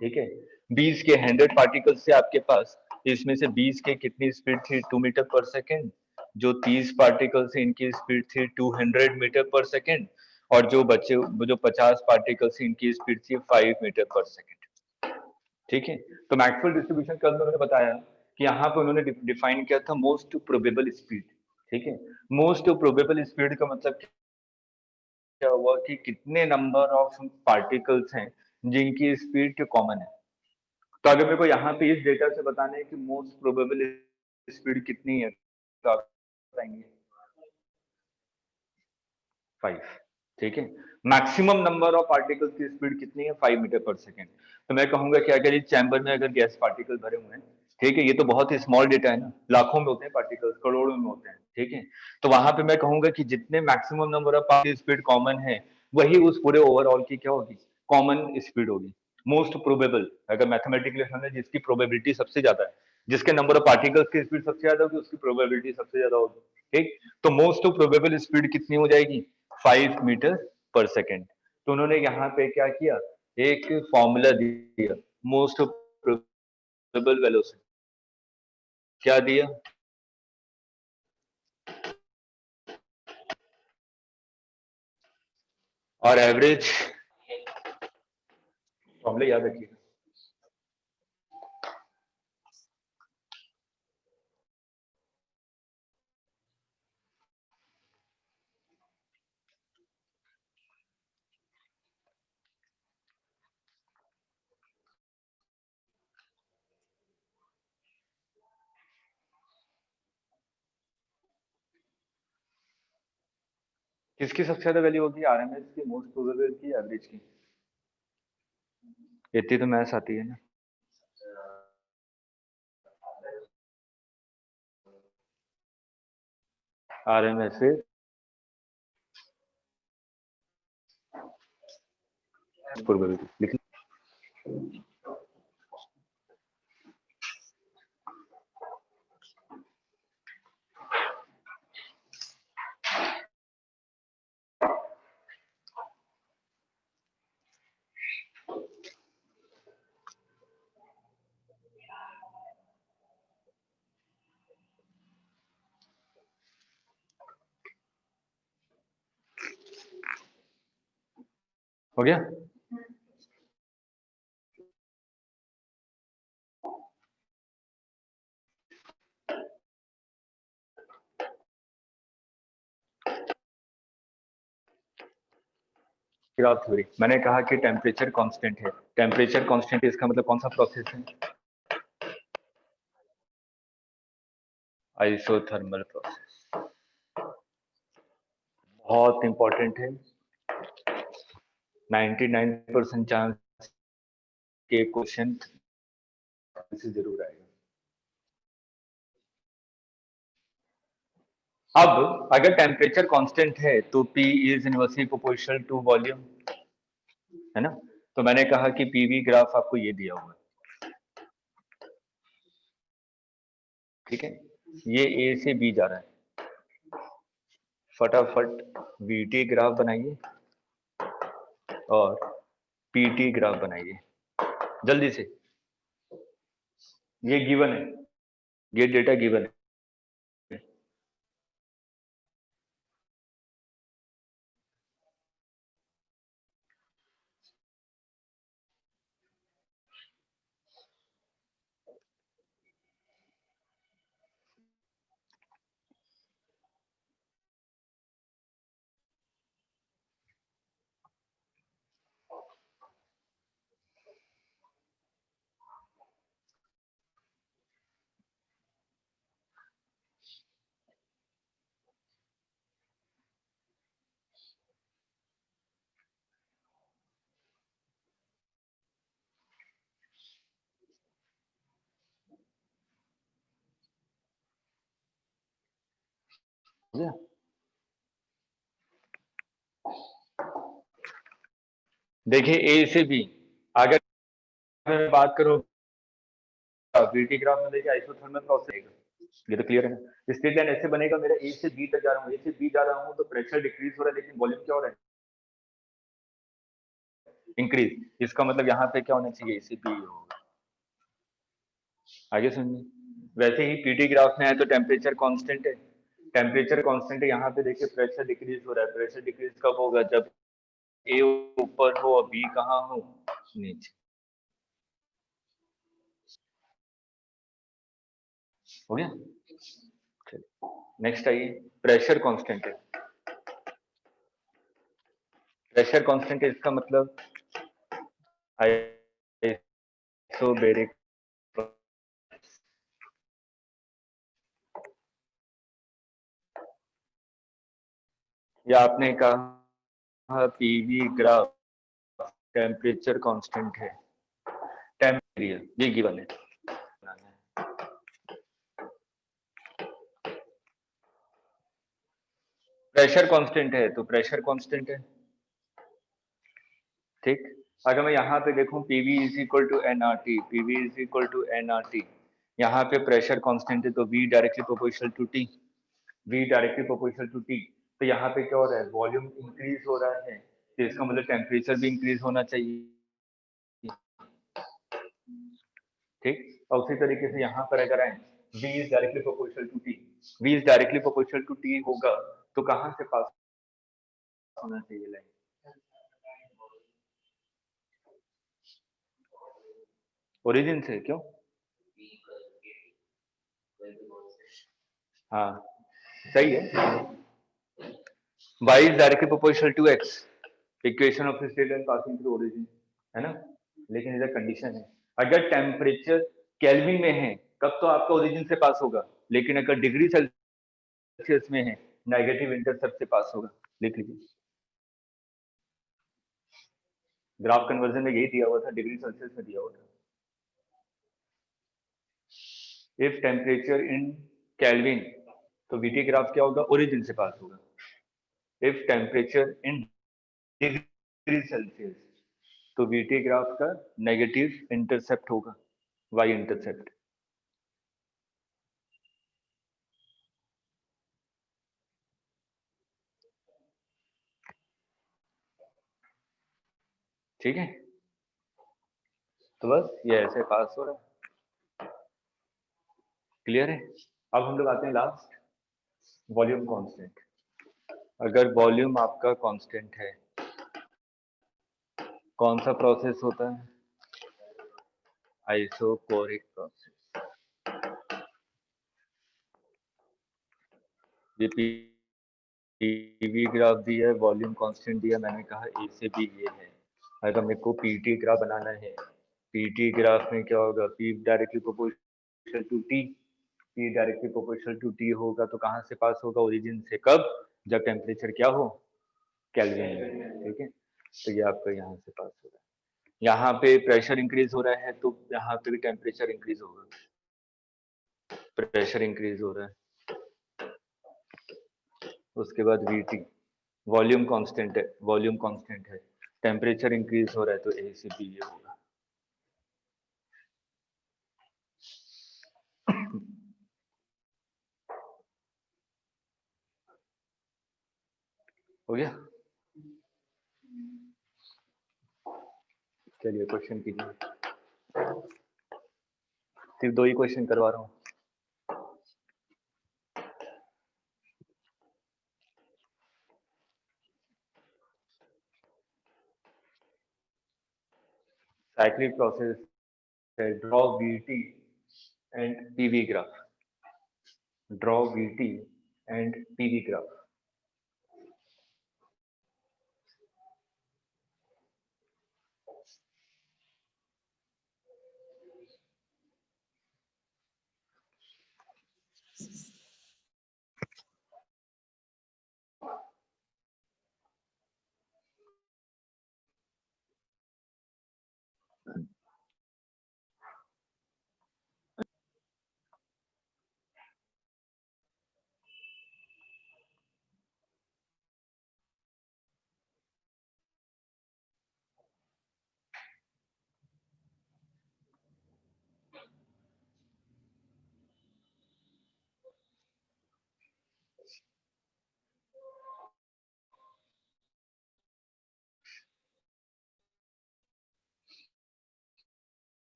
ठीक है। 20 के 100 पार्टिकल्स से आपके पास, इसमें से 20 के कितनी स्पीड थी, 2 मीटर पर सेकेंड। जो 30 पार्टिकल से इनकी स्पीड थी 200 मीटर पर सेकेंड। और जो बचे, जो 50 पार्टिकल से इनकी स्पीड थी 5 मीटर पर सेकेंड, ठीक है। तो मैक्सवेल डिस्ट्रीब्यूशन के अंदर उन्होंने बताया कि यहाँ पे उन्होंने डिफाइन किया था मोस्ट प्रोबेबल स्पीड, ठीक है। मोस्ट प्रोबेबल स्पीड का मतलब क्या हुआ कि कितने नंबर ऑफ पार्टिकल्स हैं जिनकी स्पीड कॉमन है। तो अगर मेरे को यहाँ पे इस डेटा से बताना है कि मोस्ट प्रोबेबल स्पीड कितनी है, तो आप बताएंगे 5, ठीक है। मैक्सिमम नंबर ऑफ पार्टिकल्स की स्पीड कितनी है, 5 मीटर पर सेकेंड। तो मैं कहूंगा कि अगर इस चैम्बर में अगर गैस पार्टिकल भरे हुए हैं, ठीक है, ये तो बहुत ही स्मॉल डेटा है ना, लाखों में होते हैं पार्टिकल्स, करोड़ों में होते हैं, ठीक है। तो वहां पे मैं कहूंगा कि जितने maximum number of particle speed common है, वही उस पूरे ओवरऑल की क्या होगी, कॉमन स्पीड होगी। मोस्ट प्रोबेबल, अगर मैथमेटिकली समझे, जिसकी प्रोबेबिलिटी सबसे ज्यादा है, जिसके नंबर ऑफ पार्टिकल्स की स्पीड सबसे ज्यादा होगी, उसकी प्रोबेबिलिटी सबसे ज्यादा होगी, ठीक। तो मोस्ट प्रोबेबल स्पीड कितनी हो जाएगी, 5 मीटर पर सेकेंड। तो उन्होंने यहाँ पे क्या किया, एक फॉर्मूला दिया, मोस्ट प्रोबेबल वेलोसिटी क्या दिया, और एवरेज, फॉर्मूला याद रखिए। किसकी सबसे ज्यादा वैल्यू होगी, आरएमएस की, मोस्ट प्रोबेबल की, एवरेज की? इतनी तो मैथ्स आती है ना। आरएमएस से प्रोबेबिलिटी लिख, हो गया। ग्राफ थ्योरी, मैंने कहा कि टेम्परेचर कांस्टेंट है, टेम्परेचर कांस्टेंट, इसका मतलब कौन सा प्रोसेस है, आइसोथर्मल प्रोसेस। बहुत इंपॉर्टेंट है, 99% चांस के क्वेश्चन से जरूर आएगा। अब अगर टेम्परेचर कांस्टेंट है तो P is inversely proportional to volume, है ना। तो मैंने कहा कि पीवी ग्राफ आपको ये दिया हुआ है, ठीक है। ये ए से बी जा रहा है, फटाफट वीटी ग्राफ बनाइए और पीटी ग्राफ बनाइए जल्दी से। ये गिवन है, ये डेटा गिवन है। देखिए ए से बी, अगर मैं बात करूं वीटी ग्राफ में, देखिए आइसोथर्मल प्रोसेस है, ये तो क्लियर है ना। स्ट्रेट लाइन ऐसे बनेगा, मेरा ए से बी तक जा रहा हूँ, ए से बी जा रहा हूँ तो प्रेशर डिक्रीज हो रहा है, लेकिन वॉल्यूम क्या हो रहा है, इंक्रीज। इसका मतलब यहाँ पे क्या होना चाहिए, ए से बी होगा। आगे सुनिए, वैसे ही पीटी ग्राफ में है तो टेम्परेचर कांस्टेंट है, टेम्परेचर कांस्टेंट है। यहाँ पे देखिए प्रेशर डिक्रीज हो रहा है, प्रेशर डिक्रीज कब होगा, जब ए ऊपर हो और बी कहाँ हो, नीचे। हो गया, नेक्स्ट आइए। प्रेशर कांस्टेंट है, प्रेशर कांस्टेंट है, इसका मतलब आइसोबैरिक, या आपने कहा पीवी ग्राफ टेम्परेचर कांस्टेंट है, टेम्परेचर ये गिवन है। प्रेशर कांस्टेंट है तो प्रेशर कांस्टेंट है, ठीक। अगर मैं यहाँ पे देखूं PV is equal to N R T, PV is equal to N R T, यहाँ पे प्रेशर कांस्टेंट है तो V directly proportional to T, V directly proportional to T. तो यहाँ पे क्या हो रहा है, वॉल्यूम इंक्रीज हो रहा है, तो इसका मतलब टेम्परेचर भी इंक्रीज होना चाहिए, ठीक। और उसी तरीके से यहाँ पर अगर आए, v is directly proportional to t, v is directly proportional to t होगा तो कहाँ से पास होना चाहिए लाइन, ओरिजिन से। क्यों, हाँ सही है, y is directly proportional to x, equation of straight line passing through origin, है ना। लेकिन इधर कंडीशन है, अगर टेम्परेचर केल्विन में है तब तो आपका ओरिजिन से पास होगा, लेकिन अगर डिग्री सेल्सियस में है नेगेटिव इंटरसेप्ट से पास होगा। लिख लीजिए, ग्राफ कन्वर्जन में यही दिया हुआ था, डिग्री सेल्सियस में दिया हुआ था। इफ टेम्परेचर इन केल्विन तो वीटी ग्राफ क्या होगा, ओरिजिन से पास होगा। If temperature in degree Celsius तो वीटी ग्राफ का नेगेटिव इंटरसेप्ट होगा, वाई इंटरसेप्ट। ठीक है, तो बस ये ऐसे पास हो रहा है, क्लियर है। अब हम लोग आते हैं लास्ट, वॉल्यूम कांस्टेंट। अगर वॉल्यूम आपका कांस्टेंट है, कौन सा प्रोसेस होता है, आइसोकोरिक प्रोसेस। ये पीवी ग्राफ दिया है, वॉल्यूम कांस्टेंट दिया, मैंने कहा ए से बी ये है। अगर मेरे को पीटी ग्राफ बनाना है, पीटी ग्राफ में क्या होगा, P directly proportional to T, P directly proportional to T होगा तो कहाँ से पास होगा, ओरिजिन से। कब, जब टेम्परेचर क्या हो, केल्विन में, ठीक है। तो ये आपका यहाँ से पास हो रहा है, यहाँ पे प्रेशर इंक्रीज हो रहा है तो यहाँ पे भी टेम्परेचर इंक्रीज होगा, प्रेशर इंक्रीज हो रहा है। उसके बाद वीटी, वॉल्यूम कांस्टेंट है, वॉल्यूम कांस्टेंट है, टेम्परेचर इंक्रीज हो रहा है तो ए से बी ये होगा। हो गया? चलिए क्वेश्चन कीजिए। सिर्फ 2 ही क्वेश्चन करवा रहा हूँ। साइक्लिक प्रोसेस है, draw VT and PV graph. Draw VT and PV graph.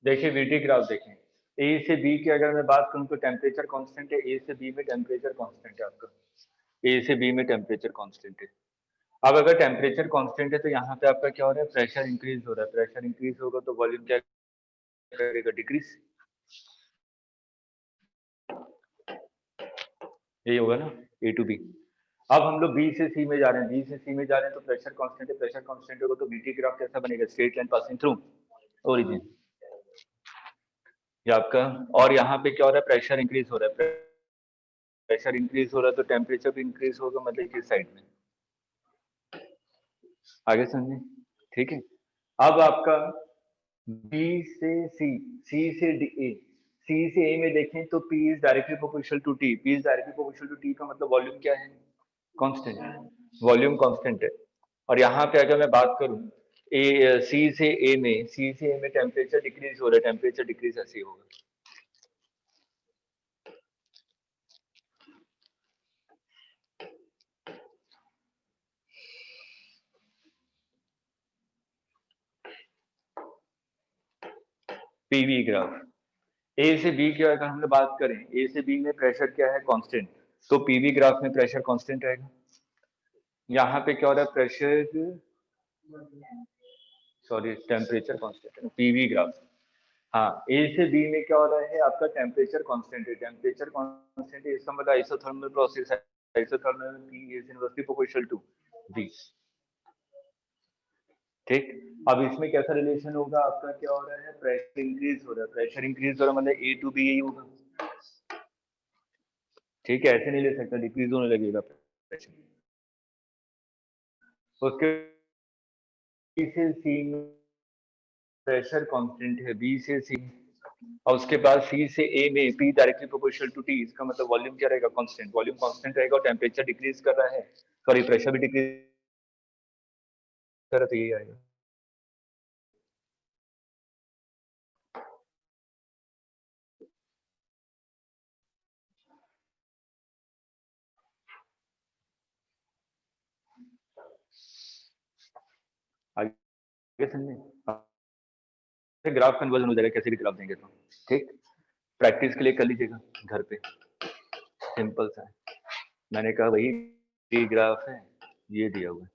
देखिए VT ग्राफ देखें, ए से बी की अगर मैं बात करूं तो टेम्परेचर कांस्टेंट है, ए से बी में टेम्परेचर कांस्टेंट है आपका, ए से बी में टेम्परेचर कांस्टेंट है। अब अगर टेम्परेचर कांस्टेंट है तो यहाँ पे आपका क्या हो रहा है, प्रेशर इंक्रीज हो रहा है। प्रेशर इंक्रीज होगा तो वॉल्यूम क्या करेगा, डिक्रीज। यही होगा ना, ए टू बी। अब हम लोग बी से सी में जा रहे हैं, बी से सी में जा रहे हैं तो प्रेशर कांस्टेंट है, प्रेशर कांस्टेंट होगा तो VT ग्राफ कैसा बनेगा, straight line passing through origin. ये आपका, और यहाँ पे क्या हो रहा है, प्रेशर इंक्रीज हो रहा है। प्रेशर इंक्रीज हो रहा है तो टेम्परेचर भी इंक्रीज होगा, मतलब किस साइड में, आगे समझे? ठीक है। अब आपका बी से सी, सी से डी ए, सी से ए में देखें तो P is directly proportional to T। P is directly proportional to T का मतलब वॉल्यूम क्या है, कांस्टेंट, वॉल्यूम कांस्टेंट है। और यहाँ पे अगर मैं बात करूं ए, सी से ए में, सी से ए में टेम्परेचर डिक्रीज हो रहा है, टेम्परेचर डिक्रीज ऐसे होगा। पीवी ग्राफ, ए से बी की अगर हम लोग बात करें, ए से बी में प्रेशर क्या है, कांस्टेंट, तो पीवी ग्राफ में प्रेशर कांस्टेंट रहेगा। यहाँ पे क्या हो रहा है, प्रेशर, सॉरी टेम्परेचर कांस्टेंट है, पीवी ग्राफ। हाँ, ए से बी में क्या हो रहा है, आपका टेम्परेचर कांस्टेंट है, टेम्परेचर कांस्टेंट है, इसका मतलब आइसोथर्मल प्रोसेस है, isothermal P is inversely proportional to V। ठीक। अब इसमें कैसा रिलेशन होगा आपका, क्या हो रहा है, प्रेशर इंक्रीज हो रहा है, प्रेशर इंक्रीज हो रहा है मतलब ए टू बी यही होगा। ठीक है, ऐसे नहीं ले सकता, डिक्रीज होने लगेगा प्रेशर। उसके बी से सी में प्रेशर कांस्टेंट है, बी से सी, और उसके बाद सी से ए में P directly proportional to T, इसका मतलब वॉल्यूम क्या रहेगा, कांस्टेंट, वॉल्यूम कांस्टेंट रहेगा और टेम्परेचर डिक्रीज कर रहा है, सॉरी प्रेशर भी डिक्रीज कर रहा है, तो यही आएगा। आगे समझे? ग्राफ कन्वर्जन हो जाएगा, कैसे भी ग्राफ देंगे तो। ठीक, प्रैक्टिस के लिए कर लीजिएगा घर पे, सिंपल सा है। मैंने कहा वही टी ग्राफ है, ये दिया हुआ है,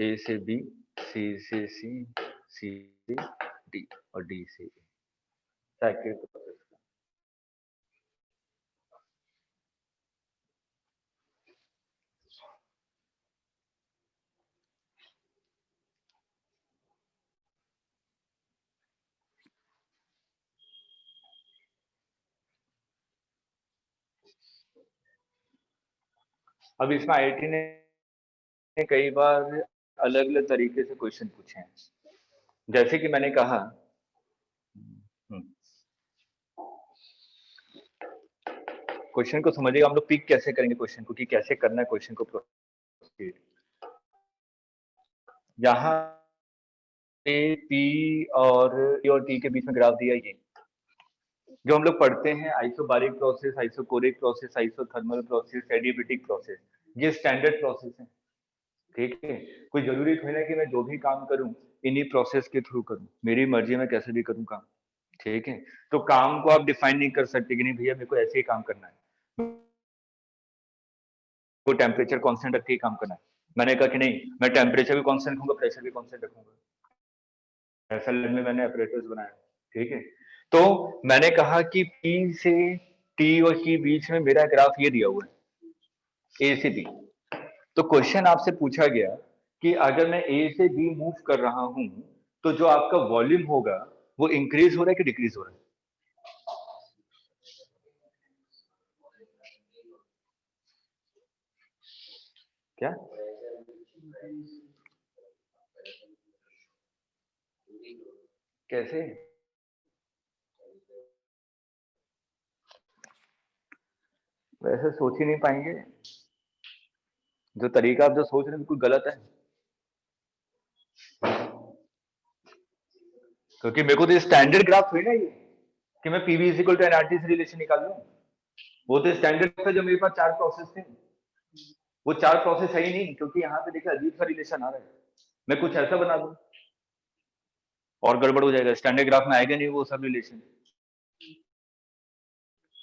ए से बी, सी से सी, सी से डी और डी से ए, साइक्लिक प्रोसेस। अब इसमें आईआईटी ने कई बार अलग अलग तरीके से क्वेश्चन पूछे हैं, जैसे कि मैंने कहा क्वेश्चन को समझिएगा, हम लोग पिक कैसे करेंगे क्वेश्चन को, कि कैसे करना है क्वेश्चन को प्रोसीड। यहाँ पे पी और टी के बीच में ग्राफ दिया, ये जो हम लोग पढ़ते हैं isobaric process, isochoric process, isothermal process, adiabatic process, ये स्टैंडर्ड प्रोसेस है। ठीक है, कोई जरूरी थोड़ी ना कि मैं जो भी काम करूं इन्हीं प्रोसेस के थ्रू करूं, मेरी मर्जी में कैसे भी करूं काम। ठीक है, तो काम को आप डिफाइन नहीं कर सकते कि नहीं भैया मेरे को ऐसे ही काम करना है, तो टेम्परेचर कांस्टेंट रख के ही काम करना है। मैंने कहा कि नहीं, मैं टेम्परेचर भी कांस्टेंट रखूंगा, प्रेशर भी कांस्टेंट रखूंगा। ऐसा लैब में मैंने ऑपरेटर्स बनाया। ठीक है, तो मैंने कहा कि पी से टी और के बीच में मेरा ग्राफ ये दिया हुआ है, ए से बी। तो क्वेश्चन आपसे पूछा गया कि अगर मैं ए से बी मूव कर रहा हूं तो जो आपका वॉल्यूम होगा वो इंक्रीज हो रहा है कि डिक्रीज हो रहा है? क्या कैसे? वैसे सोच ही नहीं पाएंगे, जो तरीका आप जो सोच रहे हैं बिल्कुल गलत है। क्योंकि मेरे को तो स्टैंडर्ड ग्राफ हुई ना ये, कि मैं PV is equal to NRT से रिलेशन निकाल लूं। वो तो स्टैंडर्ड था जो मेरे पास चार प्रोसेस थे, वो चार प्रोसेस है ही नहीं, क्योंकि यहाँ पे देखिए अजीब सा रिलेशन आ रहा है। मैं कुछ ऐसा बना दूं और गड़बड़ हो जाएगा, स्टैंडर्ड ग्राफ में आएगा नहीं वो सब रिलेशन।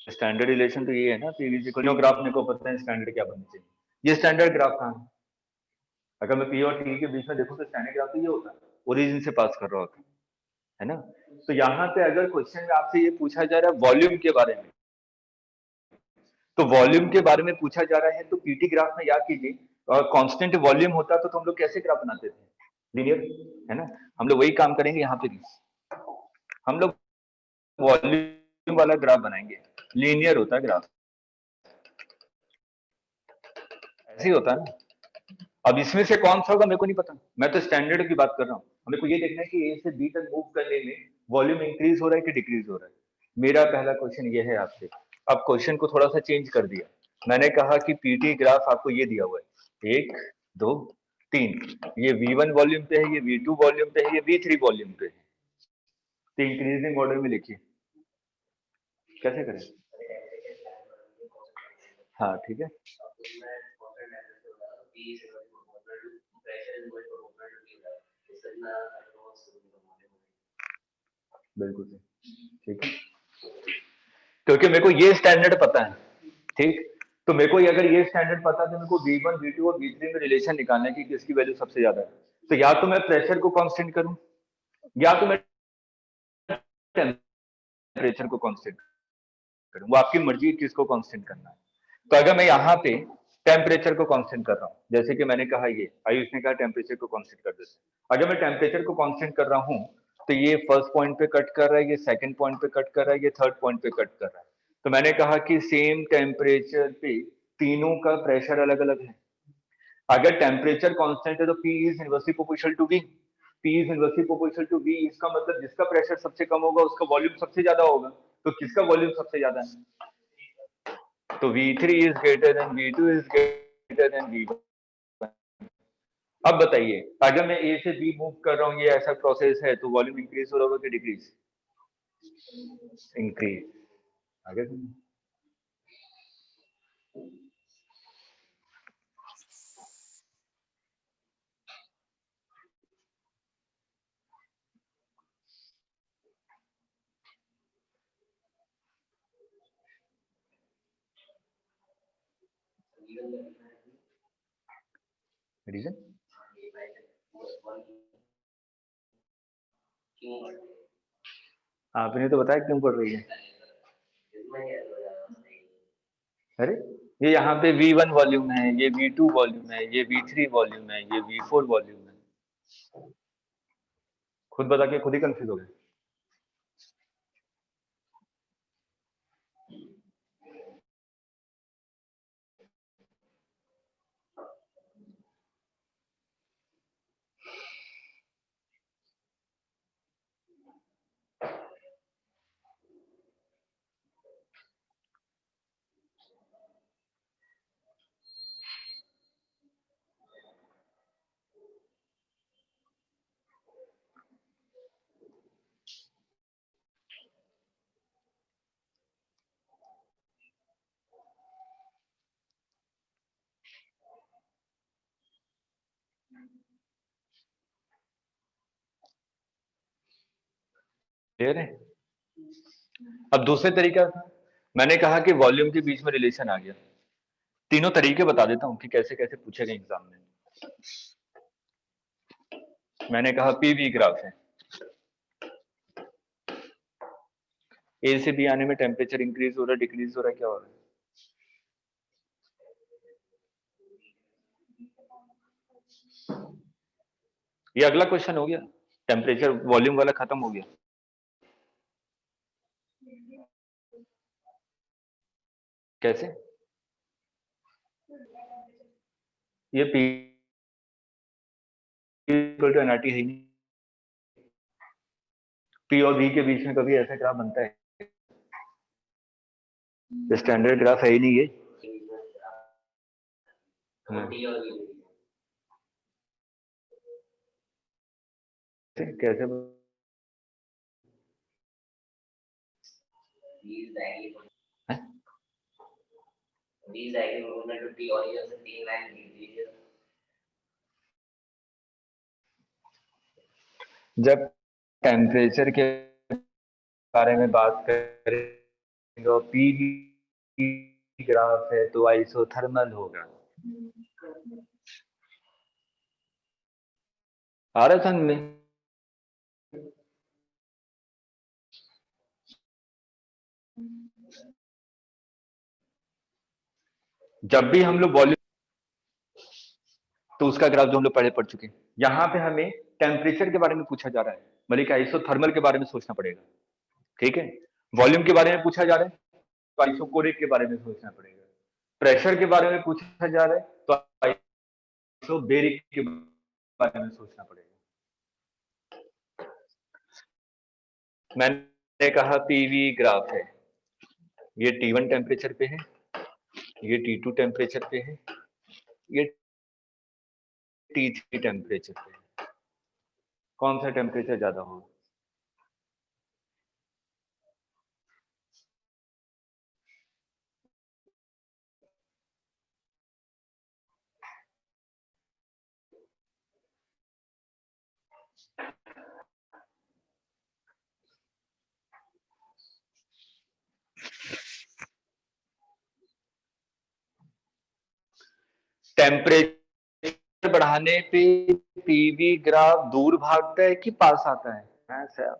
स्टैंडर्ड रिलेशन तो ये है ना, पीवी इज इक्वल ग्राफ मेरे को पता है स्टैंडर्ड क्या बनना चाहिए। ये स्टैंडर्ड ग्राफ कहाँ है? अगर मैं पी और टी के बीच में देखूं तो स्टैंडर्ड ग्राफ तो ये होता है, ओरिजिन से पास कर रहा होता है ना। तो यहाँ पे अगर क्वेश्चन में आपसे ये पूछा जा रहा है वॉल्यूम के बारे में, तो वॉल्यूम के बारे में पूछा जा रहा है तो पीटी ग्राफ में याद कीजिए, कांस्टेंट वॉल्यूम होता तो हम लोग कैसे ग्राफ बनाते थे, लीनियर, है ना। हम लोग वही काम करेंगे यहाँ पे भी, हम लोग वॉल्यूम वाला ग्राफ बनाएंगे, लीनियर होता है ग्राफ, ऐसे ही होता है ना। अब इसमें से कौन सा होगा मेरे को नहीं पता, मैं तो स्टैंडर्ड की बात कर रहा हूँ। हमें को ये देखना है कि ए से बी तक मूव करने में वॉल्यूम इंक्रीज हो रहा है कि डिक्रीज हो रहा है। मेरा पहला क्वेश्चन ये है आपसे। अब क्वेश्चन को थोड़ा सा चेंज कर दिया, मैंने कहा कि पीटी ग्राफ आपको ये दिया हुआ है, एक दो तीन, ये V1 वॉल्यूम पे है, ये V2 वॉल्यूम पे है, ये V3 वॉल्यूम पे है। तो इंक्रीजिंग ऑर्डर में लिखिए, कैसे करें? हाँ ठीक है, बिल्कुल ठीक है, क्योंकि मेरे को ये स्टैंडर्ड पता है। ठीक, तो मेरे को अगर ये स्टैंडर्ड पता है तो मेरे को V1 V2 और V3 में रिलेशन निकालना है कि किसकी वैल्यू सबसे ज्यादा है। तो या तो मैं प्रेशर को कांस्टेंट करूं, या तो मैं टेम्परेचर को कांस्टेंट करूं, वो आपकी मर्जी है किसको कांस्टेंट करना है। तो अगर मैं यहाँ पे टेम्परेचर को कांस्टेंट कर रहा हूँ, जैसे कि मैंने कहा ये आयुष ने कहा टेम्परेचर को कांस्टेंट कर देते, अगर मैं टेम्परेचर को कांस्टेंट कर रहा हूँ तो ये फर्स्ट पॉइंट पे कट कर रहा है, ये सेकंड पॉइंट पे कट कर रहा है, ये थर्ड पॉइंट पे कट कर रहा है। तो मैंने कहा कि सेम टेम्परेचर पे तीनों का प्रेशर अलग अलग है। अगर टेम्परेचर कांस्टेंट है तो P is inversely proportional to V, P is inversely proportional to V, इसका मतलब जिसका प्रेशर सबसे कम होगा उसका वॉल्यूम सबसे ज्यादा होगा। तो किसका वॉल्यूम सबसे ज्यादा है? तो V3 is greater than V2 is greater than V1। अब बताइए, अगर मैं ए से बी मूव कर रहा हूँ, ये ऐसा प्रोसेस है, तो वॉल्यूम इंक्रीज हो रहा होगा कि डिक्रीज? इंक्रीज। आगे रीजन आपने तो बताया क्यों पढ़ रही है। अरे ये यहाँ पे V1 वॉल्यूम है, ये V2 वॉल्यूम है, ये V3 वॉल्यूम है, ये V4 वॉल्यूम है। खुद बता के खुद ही कंफ्यूज हो गए। क्लियर है? अब दूसरे तरीका, मैंने कहा कि वॉल्यूम के बीच में रिलेशन आ गया। तीनों तरीके बता देता हूं कि कैसे कैसे पूछे गए एग्जाम में। मैंने कहा पीवी ग्राफ है, ए से बी आने में टेम्परेचर इंक्रीज हो रहा है, डिक्रीज हो रहा है, क्या हो रहा है? ये अगला क्वेश्चन हो गया, टेम्परेचर वॉल्यूम वाला खत्म हो गया। कैसे? ये पी इक्वल टू एनआरटी है ही नहीं। पी और वी के बीच में कभी ऐसा ग्राफ बनता है? स्टैंडर्ड ग्राफ है ही नहीं ये। कैसे? जब टेम्परेचर के बारे में बात करेंगे और पीवी ग्राफ है तो आइसोथर्मल होगा। आ रहा समझ में? जब भी हम लोग वॉल्यूम, तो उसका ग्राफ जो हम लोग पहले पढ़ चुके हैं, यहाँ पे हमें टेम्परेचर के बारे में पूछा जा रहा है, मतलब कि आइसोथर्मल के बारे में सोचना पड़ेगा। ठीक है, वॉल्यूम के बारे में पूछा जा रहा है तो आइसोकोरिक के बारे में सोचना पड़ेगा। प्रेशर के बारे में पूछा जा रहा है तो आइसोबेरिक के बारे में सोचना पड़ेगा। मैंने कहा पीवी ग्राफ है, ये T1 टेम्परेचर पे है, ये T2 टेम्परेचर पे है, ये T3 टेम्परेचर पे है। कौन सा टेम्परेचर ज्यादा होगा? टेम्परेचर बढ़ाने पे पीवी ग्राफ दूर भागता है कि पास आता है? ऐसा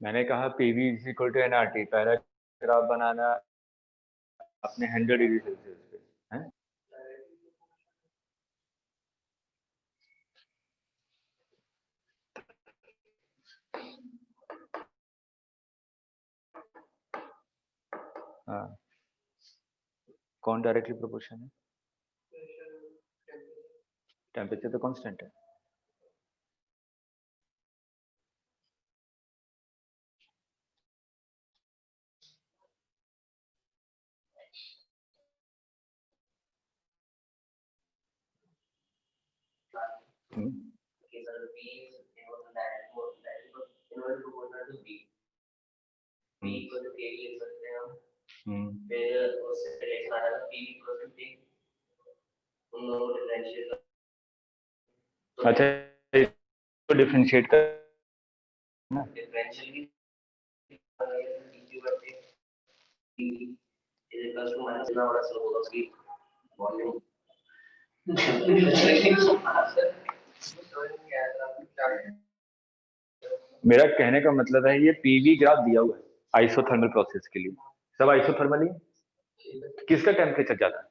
मैंने कहा PV is equal to NRT, पहला ग्राफ बनाना अपने 100 डिग्री सेल्सियस पे है। हाँ, कौन डायरेक्टली प्रोपोर्शन है? टेम्परेचर तो कांस्टेंट है। अच्छा, इसको डिफरेंशिएट कर ना। मेरा कहने का मतलब है ये पीवी ग्राफ दिया हुआ है आइसोथर्मल प्रोसेस के लिए, सब आइसोथर्मल ही। किसका टेम्परेचर ज्यादा है?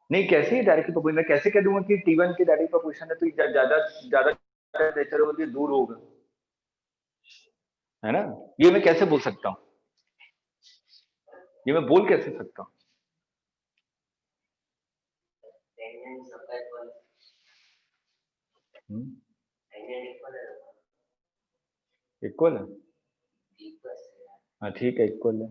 नहीं, कैसे ही डायरेक्टली प्रोपोर्शन, मैं कैसे कह दूंगा कि T1 की डायरेक्ट प्रोपोर्शन है तो ज्यादा ज्यादा टेम्परेचर होगी दूर होगा? है ना? ये मैं कैसे बोल सकता हूँ? ये मैं बोल कैसे सकता हूँ? इक्वल है। हाँ ठीक है, इक्वल है।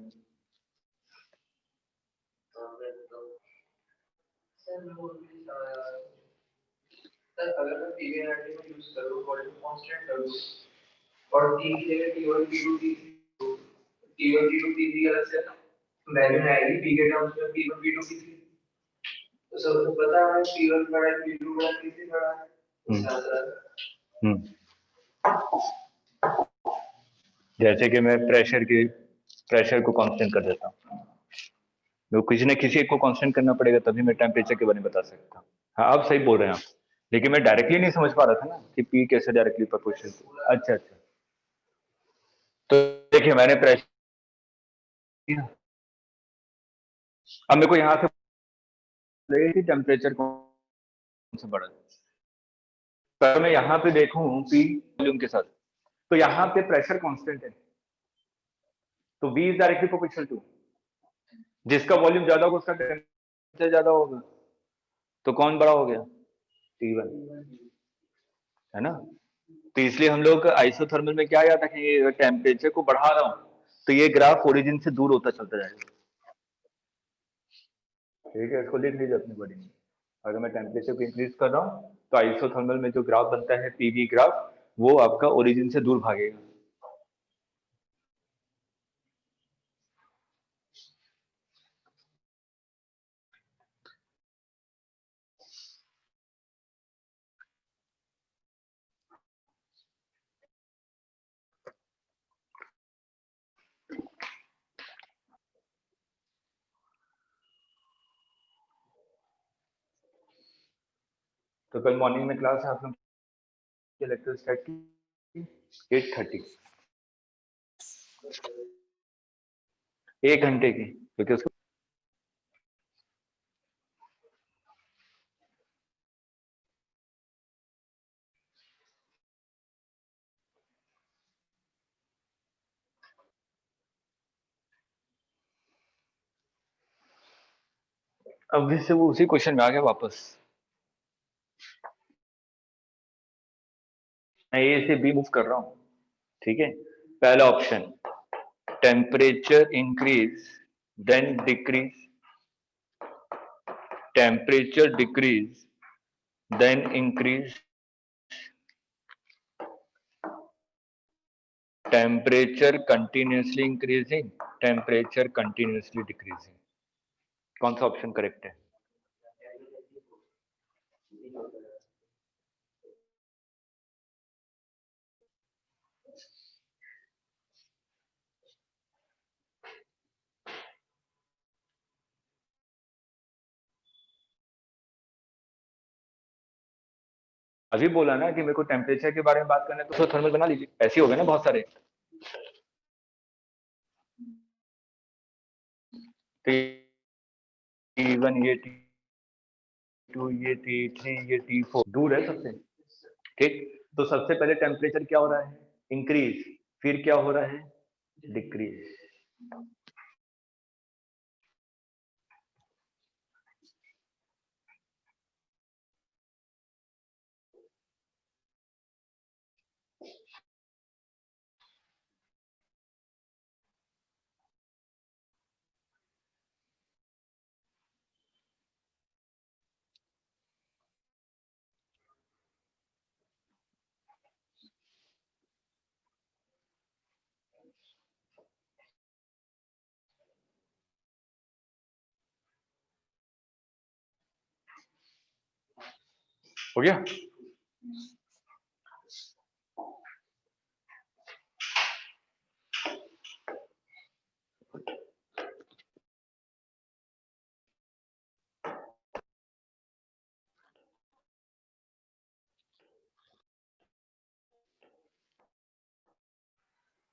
सर अगर मैं पीवीआरटी में यूज करूँ वॉल्यूम कांस्टेंट करूँ और टी की जगह टी1 टी2 टी1 टी2 टी3 अलग से वैल्यू आएगी पी के टर्म्स में पी1 पी2 पी3 तो सबको पता है पी1 बड़ा है पी2 बड़ा है पी3 बड़ा है। जैसे कि मैं प्रेशर को कांस्टेंट कर देता हूँ, तो किसी न किसी एक को कांस्टेंट करना पड़ेगा, तभी मैं टेम्परेचर के बारे में बता सकता हूँ। हाँ आप सही बोल रहे हैं आप, लेकिन मैं डायरेक्टली नहीं समझ पा रहा था ना कि पी कैसे डायरेक्टली प्रोपोर्शनल। अच्छा अच्छा, तो देखिए मैंने प्रेशर किया, अब मेरे को यहाँ से लगेगा कि टेम्परेचर कौन सा बढ़ा है। अगर मैं यहाँ पे देखूं पी वॉल्यूम के साथ, तो यहाँ पे प्रेशर कांस्टेंट है, तो V is directly proportional to, जिसका वॉल्यूम ज्यादा होगा उसका टेम्परेचर ज्यादा होगा, तो कौन बड़ा हो गया? T1, है ना? तो इसलिए हम लोग आइसोथर्मल में क्या याद रखेंगे, टेम्परेचर को बढ़ा रहा हूं तो ये ग्राफ ओरिजिन से दूर होता चलता जाएगा। ठीक है, इसको लिख लीजिए अपनी बॉडी में। अगर मैं टेम्परेचर को इंक्रीज कर रहा हूँ तो आइसोथर्मल में जो ग्राफ बनता है पीवी ग्राफ, वो आपका ओरिजिन से दूर भागेगा। तो कल मॉर्निंग में क्लास है आप लोग की, लेक्चर स्टार्ट की 8:30, 1 घंटे की, क्योंकि उसको अब से वो उसी क्वेश्चन में आ गया वापस। मैं ए से बी मूव कर रहा हूँ, ठीक है। पहला option temperature increase then decrease, temperature decrease then increase, temperature continuously increasing, temperature continuously decreasing। कौन सा ऑप्शन करेक्ट है? अभी बोला ना कि मेरे को टेम्परेचर के बारे में बात करना है, तो थर्मल बना लीजिए, ऐसे हो गए ना बहुत सारे। T1 ये T2 ये T3 ये T4 दूर है सबसे, ठीक। तो सबसे पहले टेम्परेचर क्या हो रहा है? इंक्रीज, फिर क्या हो रहा है? डिक्रीज। हो गया?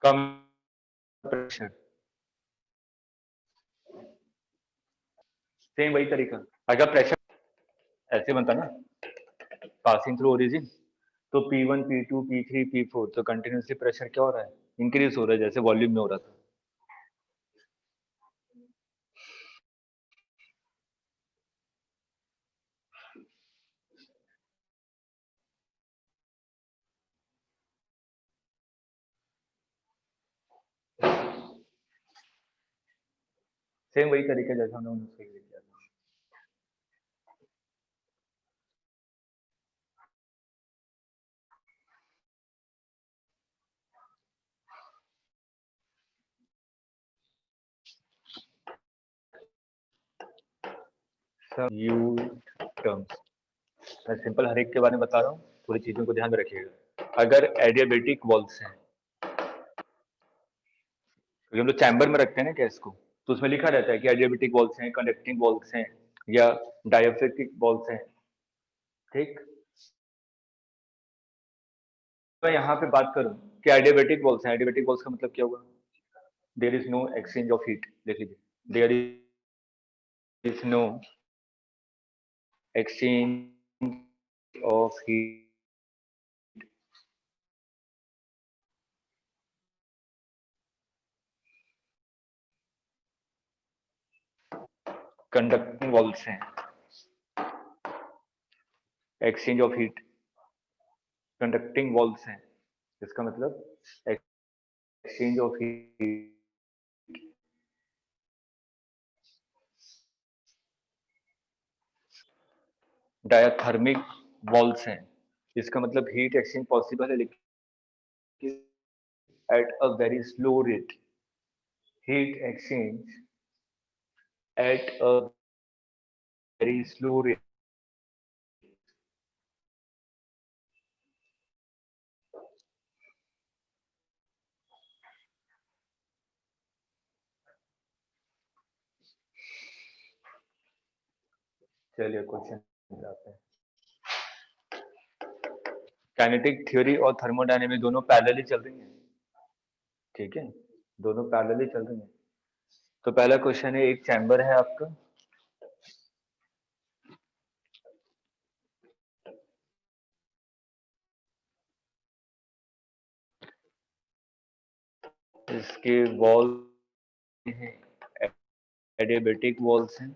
कम प्रेशर, सेम वही तरीका। अगर प्रेशर ऐसे बनता ना, पासिंग थ्रू ओरिजिन, तो P1 P2 P3 P4, तो कंटिन्यूसली प्रेशर क्या हो रहा है? इंक्रीज हो रहा है जैसे वॉल्यूम में हो रहा था। सेम वही तरीका जैसा हमने उसके लिए किया था। यू टर्म्स, मैं सिंपल हर एक के बारे में बता रहा हूँ, थोड़ी चीजों को ध्यान में रखिएगा। अगर एडियाबेटिक वॉल्स हैं, क्योंकि हम लोग चैम्बर में रखते हैं ना गैस को, तो उसमें लिखा रहता है कि एडियाबेटिक वॉल्स हैं, कंडक्टिंग वॉल्स हैं या डायफ्रेक्टिक वॉल्स हैं, ठीक। मैं यहाँ पे बात करूँ कि एडियाबेटिक वॉल्स हैं, एडियाबेटिक वॉल्स का मतलब क्या होगा? There is no exchange of heat, देख लीजिए, there is no exchange of heat, conducting walls हैं, exchange of heat, conducting walls हैं, इसका मतलब exchange of heat. Diathermic walls हैं, इसका मतलब हीट एक्सचेंज पॉसिबल है लेकिन at a very slow rate, heat exchange at a very slow rate. चलिए क्वेश्चन जाते हैं। काइनेटिक थ्योरी और थर्मोडायनेमिक्स दोनों पैरेलली चल रही हैं, ठीक है, दोनों पैरेलली चल रही हैं। तो पहला क्वेश्चन है, एक चैम्बर है आपका, इसके वॉल हैं, एडियाबेटिक वॉल्स हैं,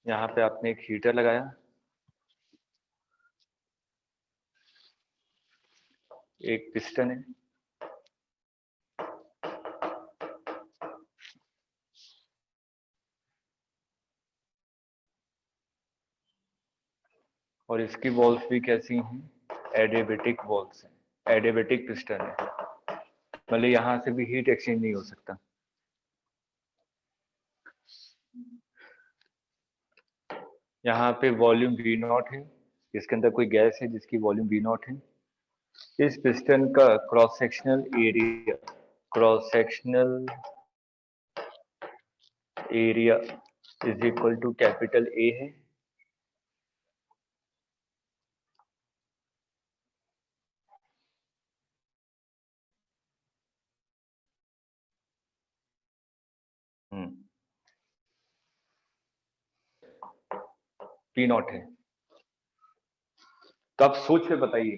यहाँ पे आपने एक हीटर लगाया, एक पिस्टन है, और इसकी वॉल्स भी कैसी हैं? एडियाबेटिक वॉल्स हैं, एडियाबेटिक पिस्टन है, मतलब यहाँ से भी हीट एक्सचेंज नहीं हो सकता। यहाँ पे वॉल्यूम वी नॉट है, इसके अंदर कोई गैस है जिसकी वॉल्यूम वी नॉट है। इस पिस्टन का cross sectional area, cross sectional area is equal to capital A है, पी नॉट है। तो आप सोच के बताइए,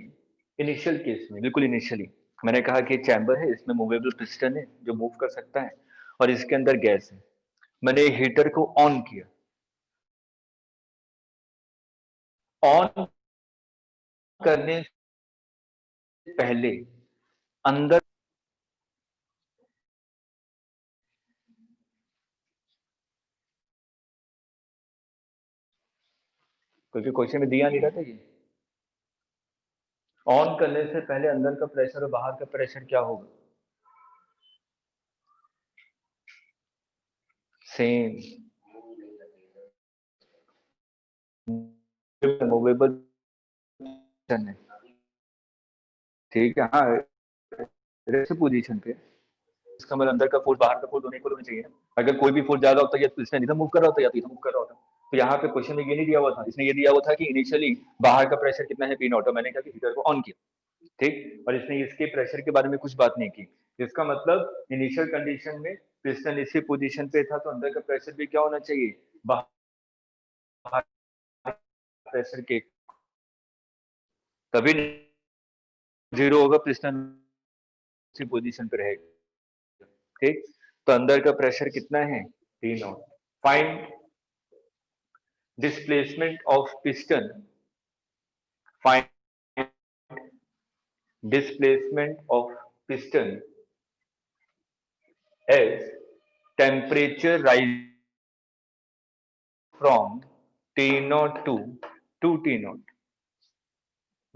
इनिशियल केस में, बिल्कुल इनिशियली मैंने कहा कि चैम्बर है, इसमें मूवेबल पिस्टन है जो मूव कर सकता है, और इसके अंदर गैस है। मैंने हीटर को ऑन किया, ऑन करने से पहले अंदर, क्योंकि क्वेश्चन में दिया नहीं रहता ये, ऑन करने से पहले अंदर का प्रेशर और बाहर का प्रेशर क्या होगा? सेम, मूवेबल है, ठीक है, हाँ, रेस्ट पोजीशन पे, इसका मतलब अंदर का फोर्स बाहर का फोर्स दोनों इक्वल होना चाहिए। अगर कोई भी फोर्स ज्यादा होता है, या तो इसने इधर मूव कर रहा होता है या तो इधर मूव कर रहा होता। तो यहाँ पे क्वेश्चन में ये नहीं दिया हुआ था, इसने ये दिया हुआ था कि इनिशियली बाहर का प्रेशर कितना है, पी नॉट, और मैंने कहा कि हीटर को ऑन किया, ठीक, और इसने इसके प्रेशर के बारे में कुछ बात नहीं की। इसका मतलब इनिशियल कंडीशन में पिस्टन इसी पोजीशन पे था, तो अंदर का प्रेशर भी क्या होना चाहिए, बाहर प्रेशर के, तभी 0 होगा, पिस्टन उसी पोजीशन पे रहेगा। ठीक, तो अंदर का प्रेशर कितना है, T not. Find displacement of piston, find displacement of piston as temperature rise from T naught to T naught।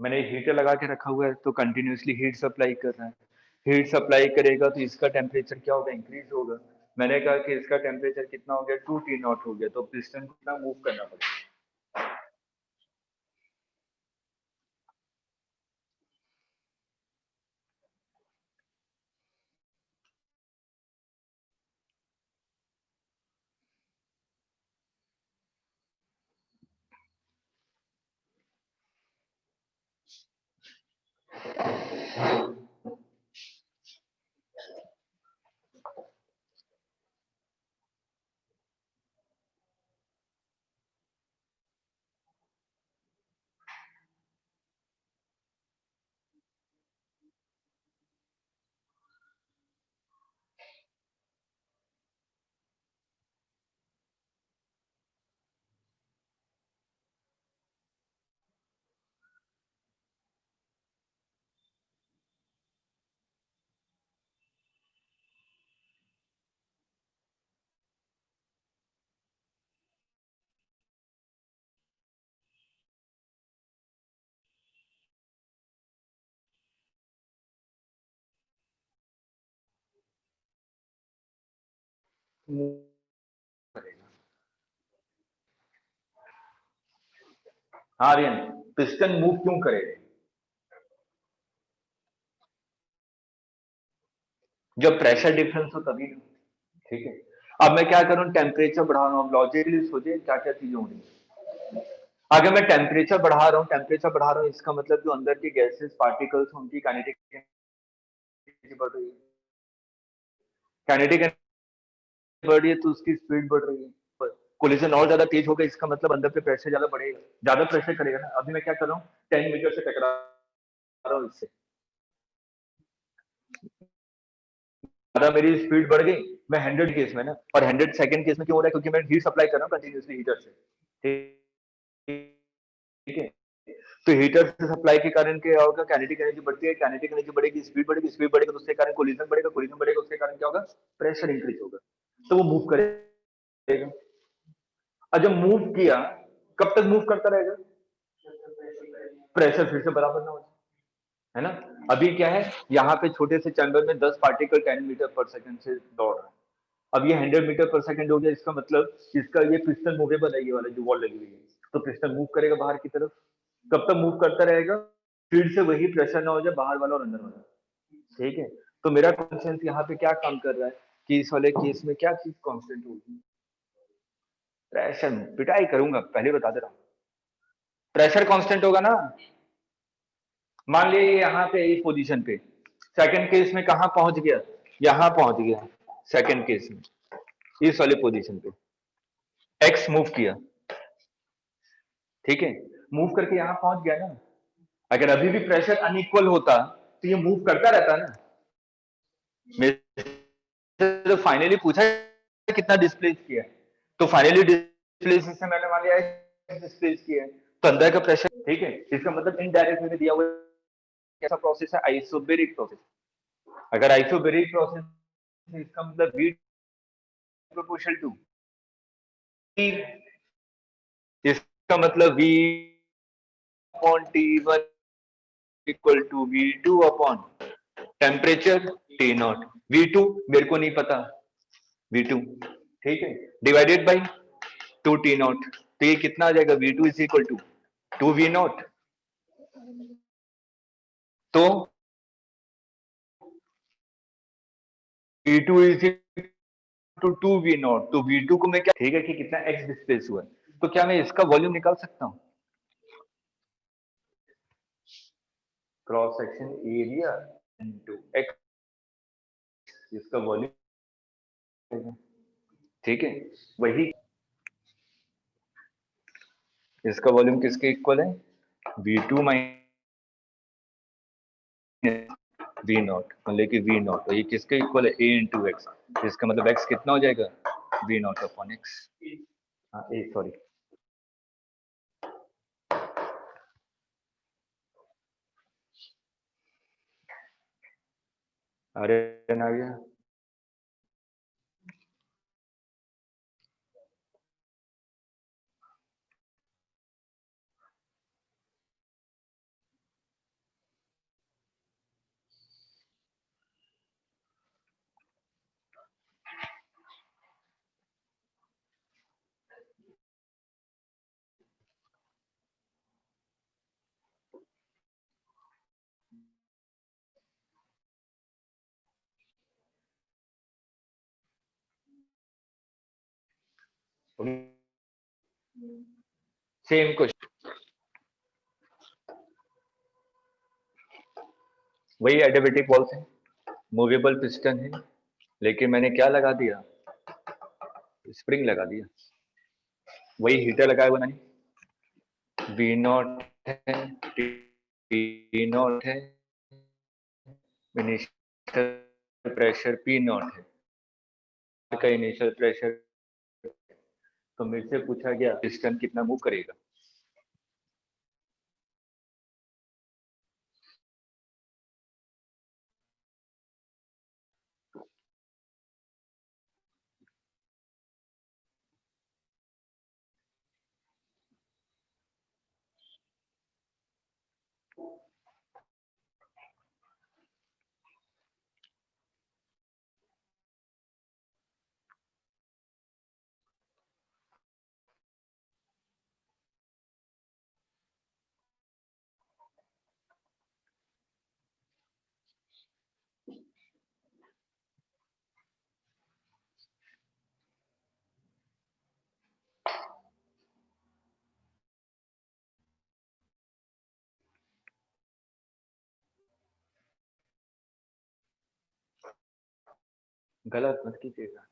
मैंने हीटर लगा के रखा हुआ है तो कंटिन्यूसली हीट सप्लाई कर रहा है, हीट सप्लाई करेगा तो इसका टेम्परेचर क्या होगा, इंक्रीज होगा। मैंने कहा कि इसका टेम्परेचर कितना हो गया, 2T नॉट हो गया, तो पिस्टन कितना मूव करना पड़ेगा। हाँ आर्यन, पिस्टन मूव क्यों करेगा, जब प्रेशर डिफरेंस हो तभी ना। ठीक है, अब मैं क्या करूं, टेम्परेचर बढ़ा रहा हूं, लॉजिकली सोचिए क्या क्या चीजें हो रही है। अगर मैं टेम्परेचर बढ़ा रहा हूँ, टेम्परेचर बढ़ा रहा हूँ, इसका मतलब जो अंदर की गैसेस पार्टिकल्स उनकी काइनेटिक एनर्जी बढ़ रही है, काइनेटिक एनर्जी बढ़ रही है तो उसकी स्पीड बढ़ रही है, कोलिजन और ज्यादा तेज होगा, इसका मतलब अंदर पे प्रेशर ज्यादा बढ़ेगा, ज्यादा प्रेशर करेगा ना। अभी मैं क्या कर रहा हूँ, 10 मीटर से टकरा रहा हूँ इससे, ज्यादा मेरी स्पीड बढ़ गई, मैं 100 केस में ना, और 100 सेकंड केस में क्यों हो रहा है, क्योंकि मैं हीट सप्लाई कर रहा हूँ कंटिन्यूसली हीटर से। ठीक है, तो हीटर से सप्लाई के कारण क्या होगा, काइनेटिक एनर्जी बढ़ती है, काइनेटिक एनर्जी बढ़ेगी, स्पीड बढ़ेगी, स्पीड बढ़ेगी तो उसके कारण कोलिजन बढ़ेगा, कोलिजन बढ़ेगा उसके कारण क्या होगा, प्रेशर इंक्रीज होगा, तो वो मूव करेगा। और जब मूव किया, कब तक मूव करता रहेगा, प्रेशर फिर से बराबर ना हो जाए, है ना। अभी क्या है, यहाँ पे छोटे से चैम्बर में 10 पार्टिकल 10 मीटर पर सेकंड से दौड़ रहा है, अब ये 100 मीटर पर सेकंड हो गया, इसका मतलब इसका ये पिस्टन मूवेबल है, ये वाला जो वॉल लगी हुई है, तो पिस्टन मूव करेगा बाहर की तरफ। कब तक मूव करता रहेगा, फिर से वही प्रेशर ना हो जाए बाहर वाला और अंदर वाला। ठीक है, तो मेरा कॉन्सेंस यहाँ पे क्या काम कर रहा है कि इस वाले केस में क्या चीज कांस्टेंट होगी, प्रेशर। पिटाई करूंगा, पहले बता दे रहा हूँ, प्रेशर कांस्टेंट होगा ना। मान लिए यहाँ पे इस पोजीशन पे, सेकंड केस में कहाँ पहुंच गया, यहाँ पहुंच गया, सेकंड केस में इस वाले पोजीशन पे एक्स मूव किया। ठीक है, मूव करके यहाँ पहुंच गया ना। अगर अभी भी प्रेशर अनइक्वल होता तो ये मूव करता रहता ना। मेरे से तो फाइनली पूछा कितना डिस्प्लेस किया है, तो फाइनली डिस्प्लेस से मैंने मान लिया डिस्प्लेस किया है, तो अंदर का प्रेशर। ठीक है, इसका मतलब इनडायरेक्ट में दिया हुआ कैसा प्रोसेस है, आइसोबेरिक प्रोसेस। अगर आइसोबेरिक प्रोसेस, इसका मतलब V प्रोपोर्शनल टू, इसका मतलब V upon T1 equal to V2 upon temperature T nought. V2 मेरे को नहीं पता, V2। ठीक है, डिवाइडेड बाई 2T नॉट, तो ये कितना आ जाएगा, V2 is equal to 2V not. तो V2 is to 2V not, तो V2 को मैं क्या, ठीक है, कि कितना X डिस्प्लेस हुआ है, तो क्या मैं इसका वॉल्यूम निकाल सकता हूँ, cross section area into X, इसका वॉल्यूम। ठीक है, वही इसका वॉल्यूम किसके इक्वल है, V2 माइनस वी नॉट, मतलब कि वी नॉट, तो ये किसके इक्वल है, ए इंटू एक्स, इसका मतलब एक्स कितना हो जाएगा, वी नॉट अपॉन एक्स, हाँ ए सॉरी, अरे आ गया, सेम क्वेश्चन, वही एडियाबेटिक वॉल्व है, मूवेबल पिस्टन है, लेकिन मैंने क्या लगा दिया, स्प्रिंग लगा दिया, वही हीटर लगाया हुआ नहीं, वी नॉट है, टी नॉट है, इनिशियल प्रेशर पी नॉट है, का इनिशियल प्रेशर, तो मेरे से पूछा गया पिस्टन कितना मूव करेगा, गलत मत कीजिएगा,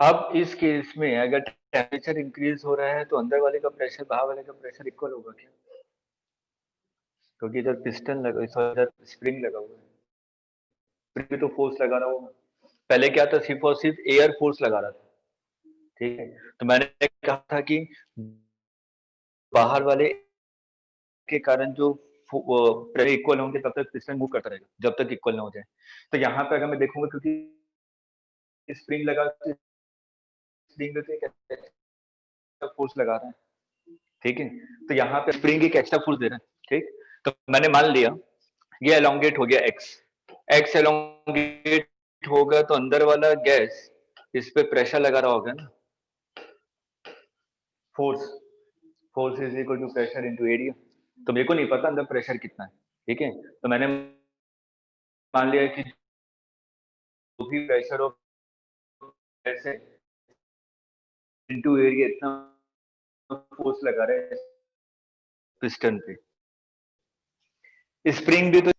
अब इस केस में अगर टेम्परेचर इंक्रीज हो रहा है तो अंदर वाले का प्रेशर बाहर वाले का प्रेशर इक्वल होगा क्या, क्योंकि इधर पिस्टन लगा, इधर स्प्रिंग लगा हुआ है, स्प्रिंग पे तो फोर्स लगा रहा होगा, पहले क्या था, सिर्फ और सिर्फ एयर फोर्स लगा रहा था, ठीक है, तो मैंने कहा था कि बाहर वाले के कारण जो प्रेशर इक्वल होंगे तब तक पिस्टन मूव करता रहेगा जब तक इक्वल ना हो जाए। तो यहाँ पे अगर मैं देखूंगा क्योंकि स्प्रिंग लगा स्प्रिंग पे फोर्स लगा रहा है, ठीक है, तो यहाँ पे स्प्रिंग एक एक्स्ट्रा फोर्स दे रहा है, ठीक। तो मैंने मान लिया ये एलोंगेट हो गया एक्स एलोंगेट होगा तो अंदर वाला गैस इस पे प्रेशर लगा रहा होगा ना, force is equal to pressure into area. तो मेरे को नहीं पता अंदर प्रेशर कितना है, ठीक है, तो मैंने मान लिया कि जो भी प्रेशर हो ऐसे इनटू एरिया इतना फोर्स लगा रहे हैं पिस्टन पे। स्प्रिंग भी तो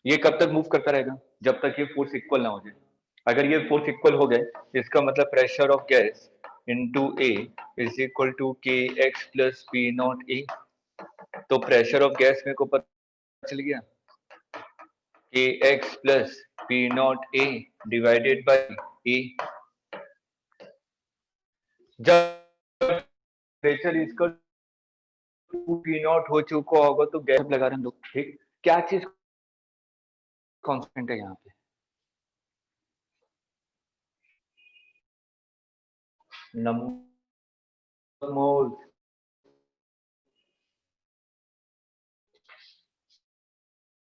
ये कब तक मूव करता रहेगा जब तक ये फोर्स इक्वल ना हो जाए। अगर ये फोर्स इक्वल हो गए इसका मतलब pressure of gas into A is equal to K X plus P naught A. तो प्रेशर ऑफ गैस मेरे को पता चल गया K X plus P naught A divided by A. जब प्रेशर इसका पी नॉट हो चुका होगा तो गैस लगा रहे हैं लोग, ठीक। क्या चीज कांस्टेंट है यहाँ पे? नंबर मोल।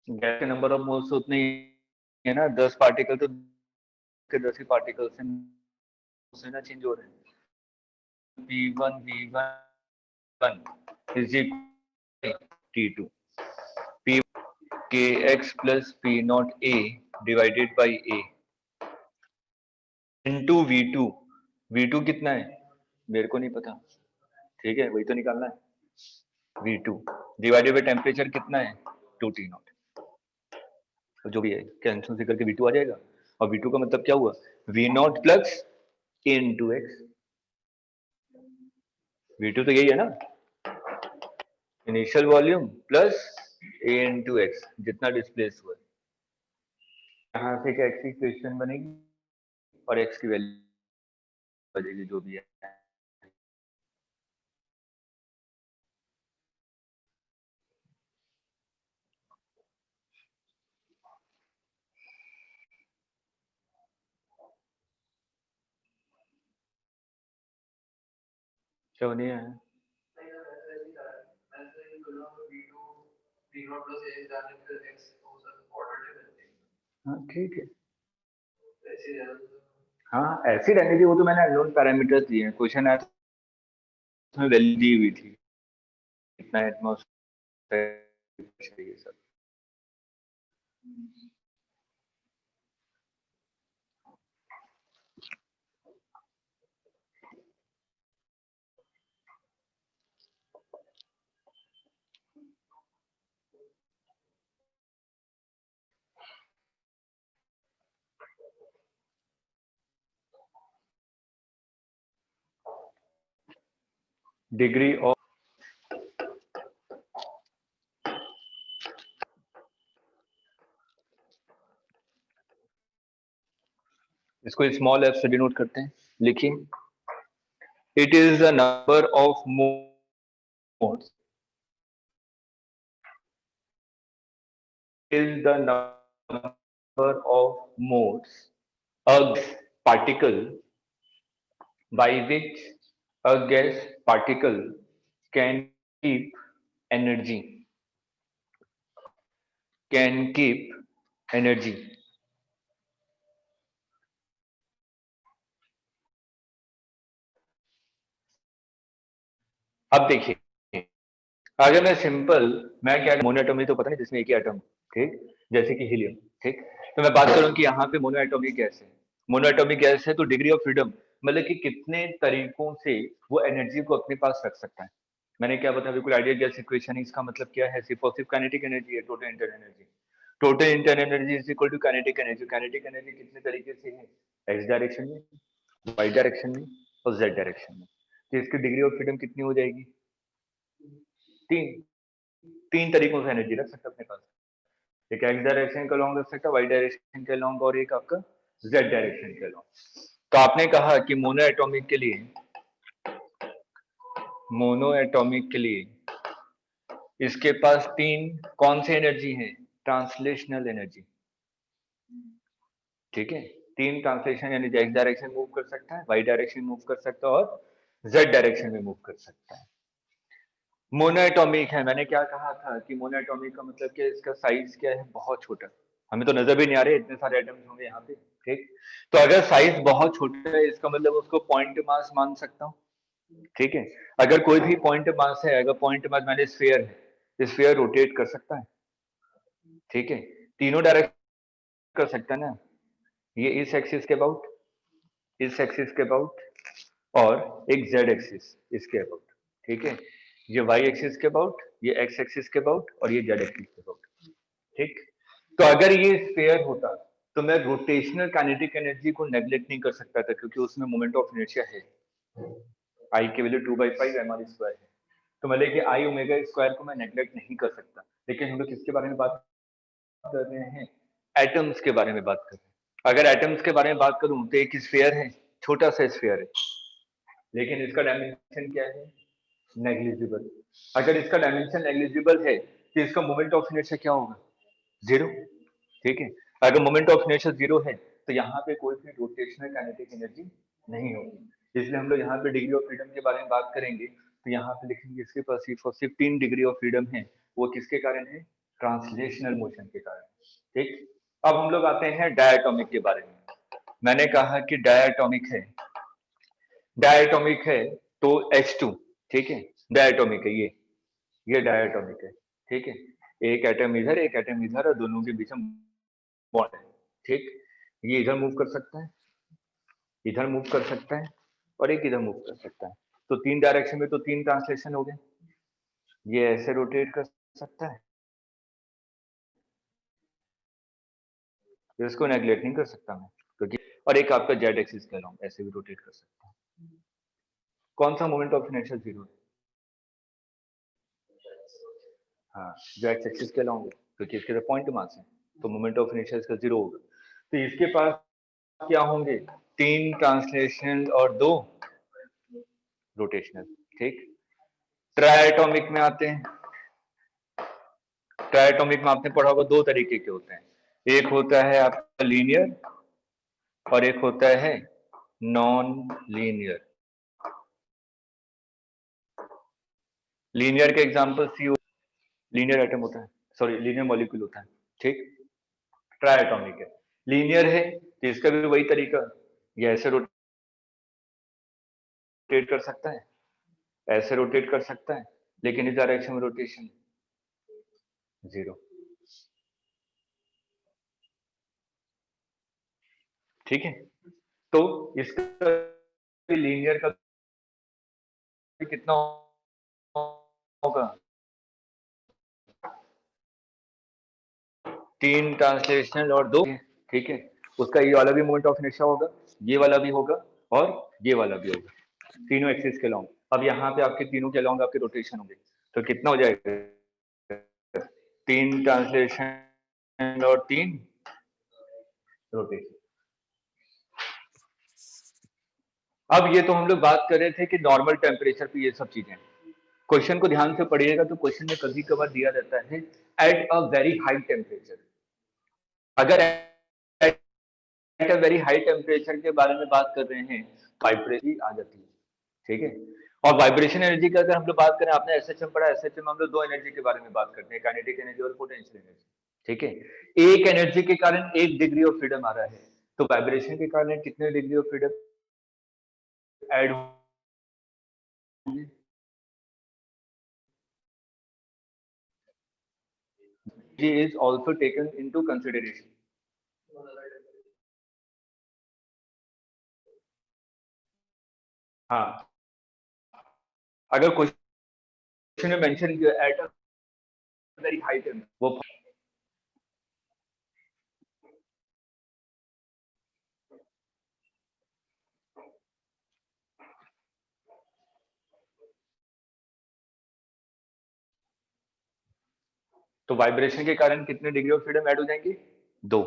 गैस के नंबर ऑफ मोल्स उतने ही है ना, 10 पार्टिकल तो के 10 ही पार्टिकल से ना चेंज हो रहे हैं। V1 is equal to T2 P kx plus P naught A divided by A into V2। V2 कितना है मेरे को नहीं पता, ठीक है, वही तो निकालना है। V2 डिवाइडेड बाई टेम्परेचर कितना है 2T नॉट, तो जो भी है कैंसिल से करके V2 आ जाएगा। और V2 का मतलब क्या हुआ V not plus A into x. V2 तो यही है ना, initial volume plus A into x जितना डिस्प्लेस हुआ है। यहाँ से क्या एक्स की इक्वेशन बनेगी और एक्स की वैल्यू बनेगी जो भी है। नहीं है हाँ ठीक है, हाँ ऐसे रहने दीजिए, वो तो मैंने अननोन पैरामीटर्स दिए हैं, क्वेश्चन आया उसमें वैल्यू दी हुई थी कितना एटमॉस्फेयर ये सब। डिग्री ऑफ इसको स्मॉल एफ से डिनोट करते हैं, लिखिए it is the number of modes is the number of modes a particle by which a gas particle can keep energy can keep energy। अब देखिए अगर मैं सिंपल मैं क्या मोनोएटॉमिक तो पता नहीं जिसमें एक ही एटम, ठीक, जैसे कि हीलियम, ठीक। तो मैं बात करूं कि यहाँ पे मोनोएटॉमिक गैस है, मोनोएटॉमिक गैस है तो डिग्री ऑफ फ्रीडम मतलब कि कितने तरीकों से वो एनर्जी को अपने पास रख सकता है। मैंने क्या बताया बिल्कुल आइडियल गैस इक्वेशन, इसका मतलब क्या है सिर्फ काइनेटिक एनर्जी है, total internal energy, total internal energy is equal to kinetic energy. Kinetic energy कितने तरीके से है, एक्स डायरेक्शन में, वाई डायरेक्शन में और जेड डायरेक्शन में। तो इसकी डिग्री ऑफ फ्रीडम कितनी हो जाएगी, तीन तीन तरीकों से एनर्जी रख सकते अपने पास, एक एक्स डायरेक्शन के लॉन्ग रख सकता, वाई डायरेक्शन के लॉन्ग और एक आपका जेड डायरेक्शन के लॉन्ग। तो आपने कहा कि मोनो एटॉमिक के लिए इसके पास 3 कौन से एनर्जी है? ट्रांसलेशनल एनर्जी, ठीक है। 3 translation energy, x direction move कर सकता है, वाई डायरेक्शन मूव कर सकता है और जेड डायरेक्शन में मूव कर सकता है। मोनोएटॉमिक है, मैंने क्या कहा था कि मोनोएटॉमिक का मतलब क्या है, इसका साइज क्या है? बहुत छोटा, हमें तो नजर भी नहीं आ रहे इतने सारे एटम्स होंगे यहाँ पे, ठीक। तो अगर साइज बहुत छोटा है, इसका मतलब उसको पॉइंट मास मान सकता हूँ, ठीक है। अगर कोई भी पॉइंट मास है, अगर पॉइंट मास मैंने स्फीयर है, स्फीयर रोटेट कर सकता है, ठीक है, तीनों डायरेक्शन कर सकता है ना, ये इस एक्सिस के अबाउट, इस एक्सिस के अबाउट, और एक जेड एक्सिस इसके अबाउट, ठीक है। ये वाई एक्सिस के अबाउट, ये एक्स एक्सिस के अबाउट, और ये जेड एक्सिस के अबाउट, ठीक। तो अगर ये स्फीयर होता तो मैं रोटेशनल काइनेटिक एनर्जी को नेग्लेक्ट नहीं कर सकता था, क्योंकि उसमें मोमेंट ऑफ इनर्शिया है, आई की वैल्यू 2/5 mr स्क्वायर है, तो मतलब कि आई ओमेगा स्क्वायर को मैं नेग्लेक्ट नहीं कर सकता। लेकिन हम लोग किसके बारे में बात कर रहे हैं? एटम्स के बारे में बात कर रहे हैं। अगर एटम्स के बारे में बात करूं तो एक स्फीयर है, छोटा सा स्फीयर है, लेकिन इसका डायमेंशन क्या है? नेग्लिजिबल। अगर इसका डायमेंशन नेग्लिजिबल है तो इसका मोमेंट ऑफ इनर्शिया क्या होगा? जीरो, ठीक है। अगर मोमेंट ऑफ इनर्शिया जीरो है तो यहाँ पे कोई भी रोटेशनल काइनेटिक एनर्जी नहीं होगी। इसलिए हम लोग यहाँ पे डिग्री ऑफ फ्रीडम के बारे में बात करेंगे तो यहाँ पे लिखेंगे इसके पास सिर्फ और सिर्फ 3 डिग्री ऑफ फ्रीडम है। वो किसके कारण है? ट्रांसलेशनल मोशन के कारण, ठीक। अब हम लोग आते हैं डायटोमिक के बारे में। मैंने कहा कि डायटोमिक है, डायटोमिक है तो H2, ठीक है, डायटोमिक है ये डायटोमिक है, ठीक है। एक एटम इधर, एक एटम इधर, और दोनों के बीच में बॉन्ड है, ठीक। ये इधर मूव कर सकता है, इधर मूव कर सकता है, और एक इधर मूव कर सकता है। तो 3 डायरेक्शन में तो 3 ट्रांसलेशन हो गए। ये ऐसे रोटेट कर सकता है, इसको नेग्लेक्ट नहीं कर सकता मैं, क्योंकि और एक आपका जेड एक्सिस कह रहा हूँ, ऐसे भी रोटेट कर सकता है। कौन सा मोमेंट ऑफ इनर्शिया जीरो है? हाँ, जो एक्स एक्सिस कहलाऊंगे, क्योंकि इसके पॉइंट मास है, तो मोमेंट ऑफ इनर्शिया इसका जीरो होगा। तो इसके पास क्या होंगे? 3 ट्रांसलेशन और 2 रोटेशनल, ठीक। ट्राइएटॉमिक में आते हैं। ट्राइएटॉमिक में आपने पढ़ा होगा 2 तरीके के होते हैं, एक होता है आपका लीनियर और एक होता है नॉन लीनियर। लीनियर के एग्जांपल CO, लीनियर एटम होता है, सॉरी लीनियर मॉलिक्यूल होता है, ठीक। ट्राइएटॉमिक है, लीनियर है तो इसका भी वही तरीका, ये ऐसे रोटेट कर सकता है, ऐसे रोटेट कर सकता है, लेकिन इस डायरेक्शन में रोटेशन जीरो, ठीक है। तो इसका लीनियर का कितना होगा? 3 ट्रांसलेशनल और 2, ठीक है। उसका ये वाला भी मोमेंट ऑफ इनर्शिया होगा, ये वाला भी होगा, और ये वाला भी होगा, तीनों एक्सिस के लॉन्ग। अब यहाँ पे आपके तीनों के लॉन्ग आपके रोटेशन होंगे, तो कितना हो जाएगा? 3 ट्रांसलेशन और 3 रोटेशन। अब ये तो हम लोग बात कर रहे थे कि नॉर्मल टेम्परेचर पे ये सब चीजें। क्वेश्चन को ध्यान से पढ़िएगा तो क्वेश्चन में कभी कभार दिया रहता है at a very high temperature. अगर at a very high temperature के बारे में बात कर रहे हैं, वाइब्रेशन आ जाती है, ठीक है। और वाइब्रेशन एनर्जी की अगर हम लोग बात करें, आपने एसएचएम पढ़ा, एसएचएम हम लोग 2 एनर्जी के बारे में बात करते हैं, काइनेटिक एनर्जी और पोटेंशियल एनर्जी, ठीक है। एक एनर्जी के कारण 1 डिग्री ऑफ फ्रीडम आ रहा है, तो वाइब्रेशन के कारण कितने डिग्री ऑफ फ्रीडम ऐड होंगे? is also taken into consideration. हाँ, अगर क्वेश्चन में मेंशन किया eight a very high temperature, वो तो वाइब्रेशन के कारण कितने डिग्री ऑफ फ्रीडम ऐड हो जाएंगे? 2।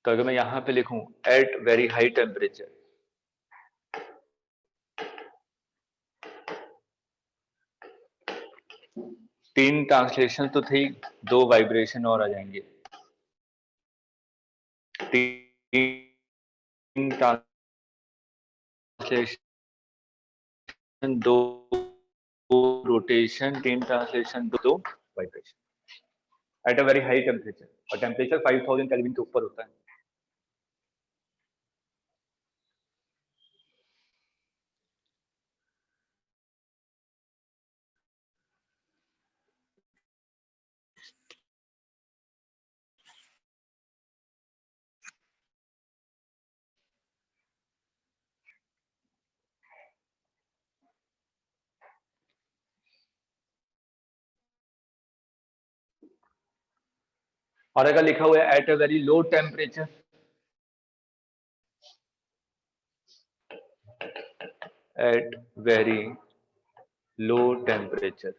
तो अगर मैं यहाँ पे लिखूं at very high temperature, 3 translation तो थी, 2 वाइब्रेशन और आ जाएंगे। 3 translation, 2 rotation, 3 translation, 2 vibration at a very high temperature, और टेम्परेचर 5000 केल्विन के ऊपर होता है। और अगर लिखा हुआ है at a very low temperature, at very low temperature,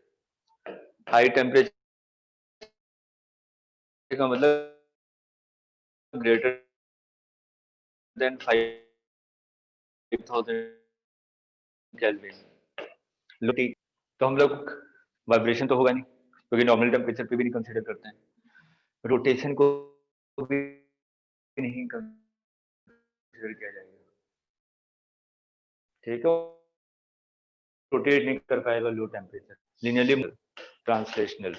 high temperature का मतलब greater than 5000 Kelvin. Low T, तो हम लोग वाइब्रेशन तो होगा नहीं, क्योंकि नॉर्मल टेम्परेचर पे भी नहीं कंसीडर करते हैं, रोटेशन को भी नहीं कंसीडर किया जाएगा, ठीक है। रोटेट नहीं कर पाएगा लो टेम्परेचर, लिनियरली ट्रांसलेशनल।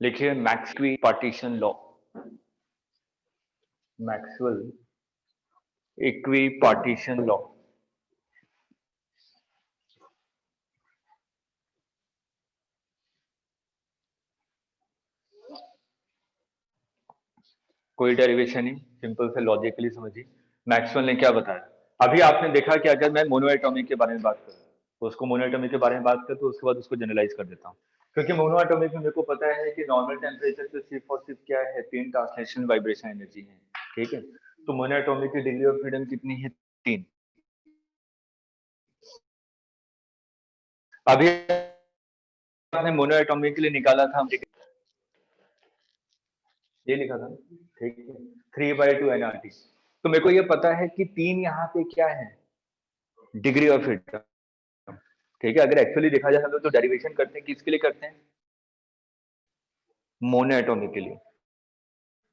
लिखिए Maxwell partition law, Maxwell equi partition law. कोई डेरिवेशन नहीं, सिंपल से लॉजिकली समझिए। मैक्सवेल ने क्या बताया, अभी आपने देखा कि अगर मैं मोनोएटॉमिक के बारे में बात करूं, तो उसको मोनोएटॉमिक के बारे में बात करूं, तो उसके बाद उसको जनरलाइज कर देता हूं, क्योंकि मोनोएटॉमिक में मेरे को पता है कि नॉर्मल टेम्परेचर पे सिर्फ और सिर्फ क्या है, 3 ट्रांसलेशन वाइब्रेशन एनर्जी है, ठीक है। तो मोनोएटॉमिक की डिग्री ऑफ फ्रीडम कितनी है, 3। अभी आपने मोनोएटॉमिक के लिए निकाला था, ये लिखा था, ठीक है, 3/2 nRT। तो मेरे को ये पता है कि 3 यहाँ पे क्या है, डिग्री ऑफ फ्रीडम, ठीक है। अगर एक्चुअली देखा जाए हम लोग तो डेरिवेशन करते हैं, किसके लिए करते हैं, मोनोएटॉमिक के लिए।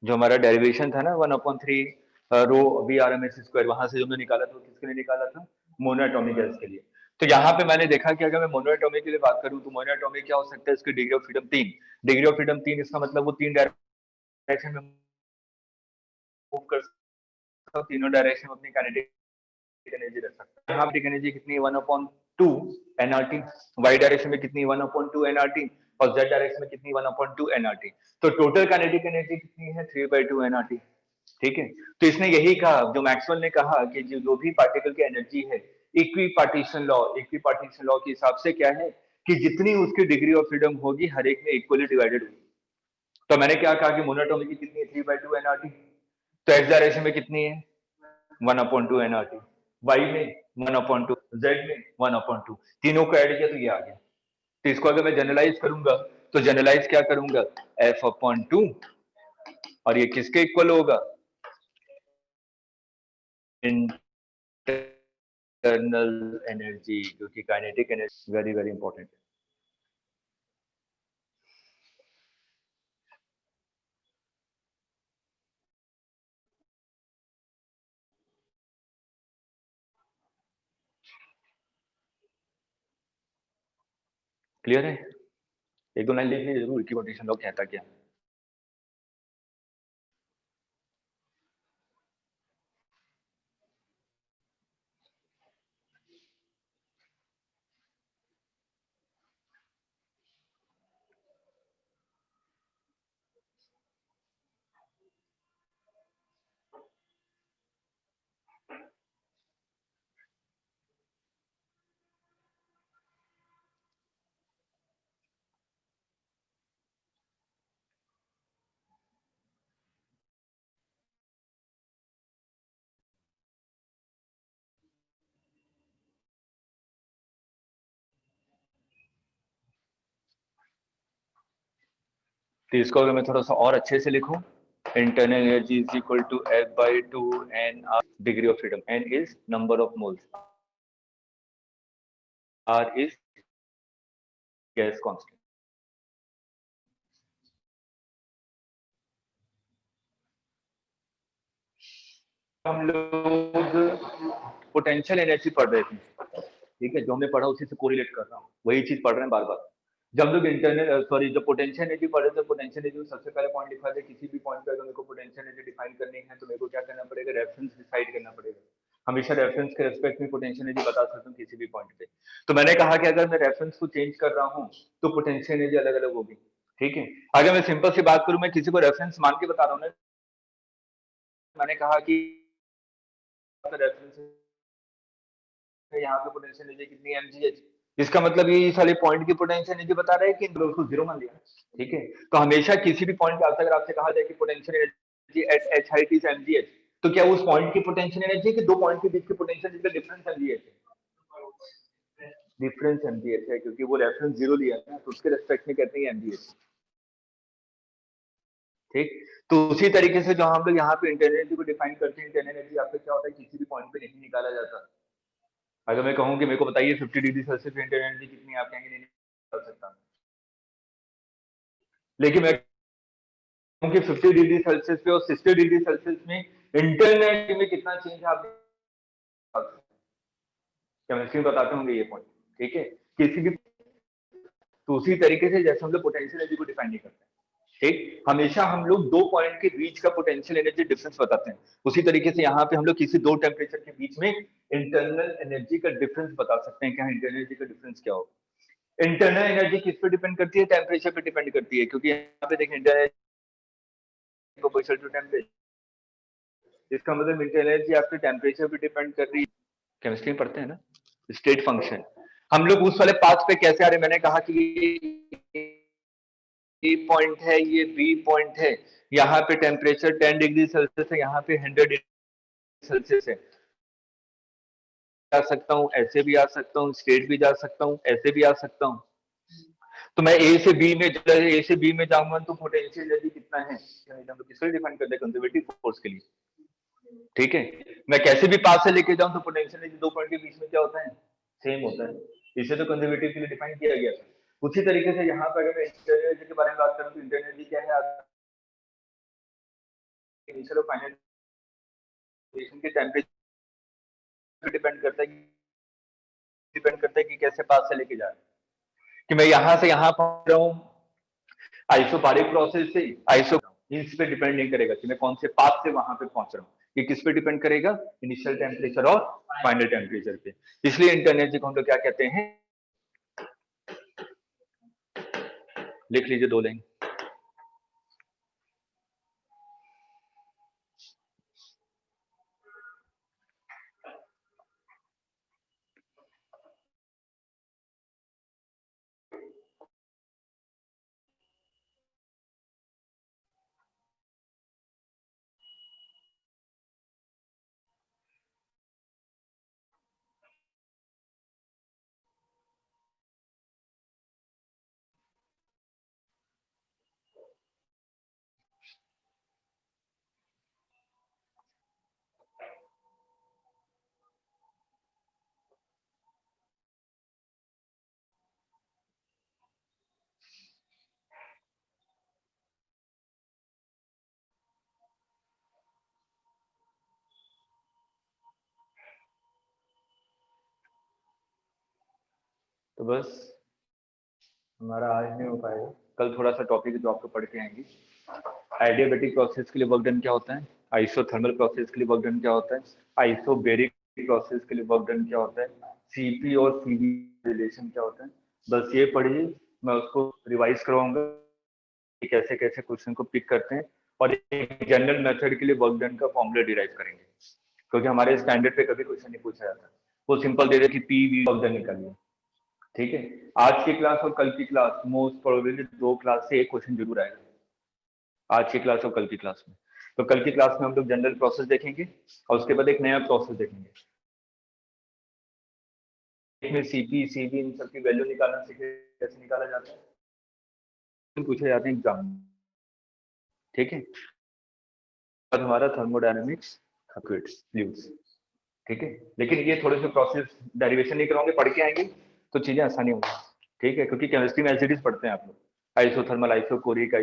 जो हमारा डेरिवेशन था ना 1/3 rho V R M S square, वहां से जो हमने निकाला था, किसके लिए निकाला था, मोनोएटॉमिक गैस के लिए। तो यहाँ पे मैंने देखा कि अगर मैं मोनोएटॉमिक के लिए बात करूं, तो मोनोएटॉमिक क्या हो सकता है, इसकी degree of freedom 3। Degree of freedom 3, इसका मतलब वो 3 डायरेक्शन में मूव कर सकता है, तीनों डायरेक्शन में अपनी काइनेटिक एनर्जी रख सकता है। यहाँ पर एनर्जी कितनी है, 1/2 nRT। वाई डायरेक्शन में कितनी, 1/2 nRT। और जेड डायरेक्शन में कितनी, 1/2 nRT। तो टोटल काइनेटिक एनर्जी कितनी है, 3/2 nRT, ठीक है। तो इसने यही कहा, जो मैक्सवेल ने कहा कि जो भी पार्टिकल की एनर्जी है, इक्वी पार्टीशन लॉ के हिसाब से क्या है, कि जितनी उसकी डिग्री ऑफ फ्रीडम होगी, हर एक में इक्वली डिवाइडेड होगी। तो मैंने क्या कहा कि मोनोटॉमिक की कितनी है, 3/2 nRT। तो एक्स डायरेक्शन में कितनी है, 1/2 nRT। वाई में 1/2, जेड में 1/2, तीनों को ऐड किया तो ये आ गया। तो इसको अगर मैं जनरलाइज करूंगा, तो जनरलाइज क्या करूंगा, f/2, और ये किसके इक्वल होगा, इंटरनल एनर्जी, जो कि kinetic energy, very very important. Clear है, एक दो लाइन लिख लीजिए जरूर, इक्विपोटेंशियल लॉ कहता क्या। तो इसको अगर मैं थोड़ा सा और अच्छे से लिखूं, internal energy is equal to F/2 n degree of freedom, n is number of moles, r is gas constant. हम लोग पोटेंशियल एनर्जी पढ़ रहे थे, ठीक है, जो हमने पढ़ा उसी से कोरिलेट कर रहा हूँ, वही चीज पढ़ रहे हैं बार बार। जब लोग इंटरनल सॉरी जब पोटेंशियल एनर्जी पढ़े तो पोटेंशियल एनर्जी सबसे पहले पॉइंट लिखा था, किसी भी पॉइंट पे अगर मेरे को पोटेंशियल एनर्जी डिफाइन करनी है तो मेरे को क्या करना पड़ेगा, रेफरेंस डिसाइड करना पड़ेगा। हमेशा रेफरेंस के रेस्पेक्ट में पोटेंशियल एनर्जी बता सकता हूँ किसी भी पॉइंट पे। तो मैंने कहा कि अगर मैं रेफरेंस को चेंज कर रहा हूँ तो पोटेंशियल एनर्जी अलग अलग होगी, ठीक है। अगर मैं सिंपल सी बात करूँ, मैं किसी को रेफरेंस मान के बता रहा हूँ ना, मैंने कहा कि रेफरेंस यहाँ पे पोटेंशियल एनर्जी कितनी mgh, इसका मतलब ये इस वाले पॉइंट की पोटेंशियल एनर्जी बता रहा है कि उसको जीरो मान लिया, ठीक है। तो हमेशा किसी भी पॉइंट पे अगर आपसे कहा जाए कि potential energy at h height is mgh, तो क्या उस पॉइंट की पोटेंशियल एनर्जी कि दो पॉइंट के बीच की पोटेंशियल एनर्जी का डिफरेंस mgh है, डिफरेंस mgh है, क्योंकि वो रेफरेंस जीरो लिया है ना, तो उसके रेस्पेक्ट में कहते हैं mgh, ठीक। तो उसी तरीके से जो हम लोग यहाँ पे इंटरनल एनर्जी को डिफाइन करते हैं, इंटरनल एनर्जी आपका क्या होता है, किसी भी पॉइंट पे नहीं निकाला जाता। अगर मैं कहूँ कि मेरे को बताइए 50 डिग्री सेल्सियस इंटरनल एनर्जी कितनी है, आप कहेंगे नहीं निकाल सकता। लेकिन मैं कहूँ कि 50 डिग्री सेल्सियस पे और 60 डिग्री सेल्सियस में इंटरनल एनर्जी में कितना चेंज है, आप केमिस्ट्री में बताते होंगे ये पॉइंट, ठीक है। किसी भी तो उसी तरीके से जैसे हम लोग पोटेंशियल एनर्जी को डिफाइन नहीं करते, ठीक, हमेशा हम लोग दो पॉइंट के बीच का पोटेंशियल एनर्जी डिफरेंस बताते हैं। उसी तरीके से यहाँ पे हम लोग किसी दो टेम्परेचर के बीच में इंटरनल एनर्जी का डिफरेंस बता सकते हैं, क्या इंटरनल एनर्जी का डिफरेंस क्या होगा। इंटरनल एनर्जी किस पे डिपेंड करती है, टेम्परेचर पे डिपेंड करती है, क्योंकि यहाँ पे देखिए इंटरनल प्रोपोर्शनल टू टेम्परेचर, इसका मतलब इंटरनल एनर्जी आपके टेम्परेचर पे डिपेंड कर रही है। केमिस्ट्री में पढ़ते हैं ना स्टेट फंक्शन, हम लोग उस वाले पाथ पे कैसे आ रहे, मैंने कहा कि ए पॉइंट है, ये बी पॉइंट है, यहाँ पे टेम्परेचर 10 डिग्री सेल्सियस है, यहाँ पे 100 डिग्री सेल्सियस है, जा सकता हूँ ऐसे भी आ सकता हूँ, स्ट्रेट भी जा सकता हूँ, ऐसे भी आ सकता हूँ। तो मैं ए से बी में जाऊंगा तो पोटेंशियल एनर्जी कितना है, किसको डिफाइन करते हैं, कंजर्वेटिव फोर्स के लिए, ठीक है। मैं कैसे भी पास से लेके जाऊं तो पोटेंशियल एनर्जी दो पॉइंट के बीच में क्या होता है, सेम होता है, इसे तो कंजर्वेटिव के लिए डिफाइन किया गया था। उसी तरीके से यहाँ पर अगर मैं इंटरनल एनर्जी के बारे में बात करूं तो इंटरनल एनर्जी क्या है, इनिशियल और फाइनल के टेम्परेचर डिपेंड करता है कि कैसे पास से लेके जा रहे हैं, कि मैं यहाँ से यहाँ पहुंच रहा हूँ आइसोबारिक प्रोसेस से आइसो, इस पे डिपेंड नहीं करेगा कि मैं कौन से पाथ से वहां पे पहुंच रहा हूँ, ये किस पे डिपेंड करेगा, इनिशियल टेम्परेचर और फाइनल टेम्परेचर पे। इसलिए इंटरनल एनर्जी को हम लोग क्या कहते हैं, लिख लीजिए दो लाइन। तो बस हमारा आज नहीं हो पाएगा, कल थोड़ा सा टॉपिक जो आपको पढ़ के आएंगे, आइडियाबैटिक प्रोसेस के लिए वर्क डन क्या होता है, आइसोथर्मल प्रोसेस के लिए वर्क डन क्या होता है, आइसोबेरिक प्रोसेस के लिए वर्क डन क्या होता है, सीपी और सीबी रिलेशन क्या होता है, बस ये पढ़िए, मैं उसको रिवाइज करवाऊंगा कि कैसे कैसे क्वेश्चन को पिक करते हैं, और एक जनरल मेथड के लिए वर्क डन का फॉर्मूला डिराइव करेंगे, क्योंकि हमारे स्टैंडर्ड पे कभी क्वेश्चन नहीं पूछा जाता, वो सिंपल दे दे कि पी वी वर्क डन निकालिए, ठीक है। आज की क्लास और कल की क्लास मोस्ट प्रोबेबली दो क्लास से एक क्वेश्चन जरूर आएगा, आज की क्लास और कल की क्लास में। तो कल की क्लास में हम लोग जनरल प्रोसेस देखेंगे और उसके बाद एक नया प्रोसेस देखेंगे, इसमें सीपी सीबी इन सब की वैल्यू निकालना सीखे, कैसे निकाला जाता है, पूछे जाते हैं एग्जाम में। ठीक है। अब हमारा थर्मोडायनेमिक्स फ्लूइड्स, ठीक है। लेकिन ये थोड़े से प्रोसेस डेरिवेशन नहीं कराओगे, पढ़ के आएंगे तो चीजें आसानी होंगी, ठीक है। क्योंकि केमिस्ट्री में एसिड्स पढ़ते हैं आप लोग, आइसोथर्मल, आइसोकोरिक,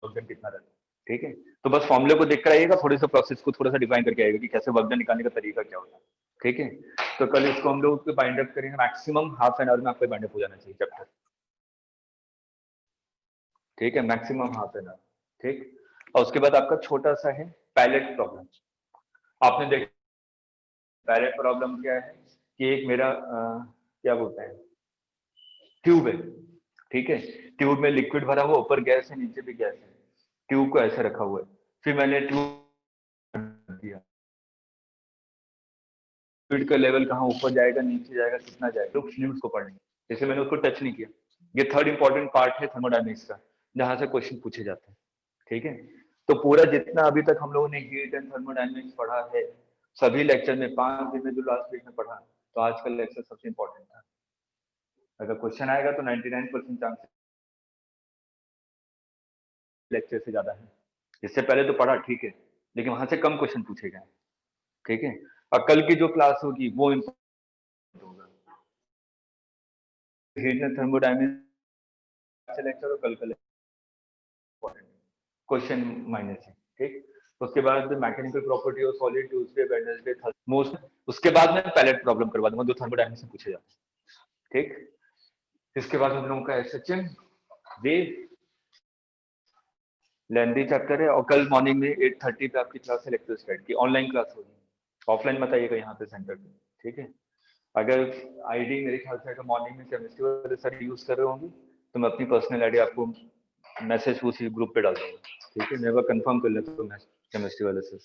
कितना रहता है, ठीक है। तो बस फॉर्मूले को देख कर आइएगा, थोड़े से प्रोसेस को थोड़ा सा डिफाइन करके आएगा कि कैसे वर्क डन निकालने का तरीका क्या होता है, ठीक है। तो कल इसको हम लोग बाइंड अप करेंगे, मैक्सिमम हाफ एन आवर में आपको बाइंड अप हो जाना चाहिए चैप्टर, ठीक है, मैक्सिमम हाफ एन आवर, ठीक। और उसके बाद आपका छोटा सा है पैलेट प्रॉब्लम। आपने देख पैलेट प्रॉब्लम क्या है कि एक मेरा क्या बोलते हैं, ट्यूब है, ठीक है। ट्यूब में लिक्विड भरा हुआ, ऊपर गैस है, नीचे भी गैस है, ट्यूब को ऐसे रखा हुआ है। फिर मैंने ट्यूब दिया, फ्लूइड का लेवल कहाँ ऊपर जाएगा, नीचे जाएगा, कितना जाएगा, तो फ्लूइड्स को पढ़ेंगे, जैसे मैंने उसको टच नहीं किया। ये थर्ड इंपॉर्टेंट पार्ट है थर्मोडायनेमिक्स का, जहां से क्वेश्चन पूछे जाते हैं, ठीक है। तो पूरा जितना अभी तक हम लोगों ने हीट एंड थर्मोडायनेमिक्स पढ़ा है, सभी लेक्चर में 5 दिन में जो लास्ट वीक में पढ़ा, तो आज का लेक्चर सबसे इंपॉर्टेंट था। अगर क्वेश्चन आएगा तो 99% चांस लेक्चर से ज्यादा है। इससे पहले तो पढ़ा, ठीक है, लेकिन वहां से कम क्वेश्चन पूछे गए, ठीक है। और कल की जो क्लास होगी वो इम्पोर्टेंट होगा, हीट एंड थर्मोडायनेमिक्स लेक्चर और कल का लेक्चर क्वेश्चन माइनस है, ठीक। उसके बाद mechanical property of solid Tuesday, Wednesday, most, उसके बाद मैं पैलेट प्रॉब्लम करवा दूंगा जो थर्मोडायनेमिक्स में पूछे जाते हैं, ठीक। इसके बाद हम लोगों का एसएचएम वेव लेंथी चैप्टर है, और कल मॉर्निंग में 8:30 पे आपकी क्लास है इलेक्ट्रोस्टैट की, ऑनलाइन क्लास होगी, ऑफलाइन बताइएगा यहाँ पे सेंटर पे, ठीक है। अगर आईडी मेरे ख्याल से अगर मॉर्निंग में केमिस्ट्री वाले सर यूज कर रहे होंगे तो मैं अपनी पर्सनल आईडी आपको मैसेज उसी ग्रुप पे डाल दूंगा, ठीक है। मैं कंफर्म कर लेता हूँ केमिस्ट्री वाले से,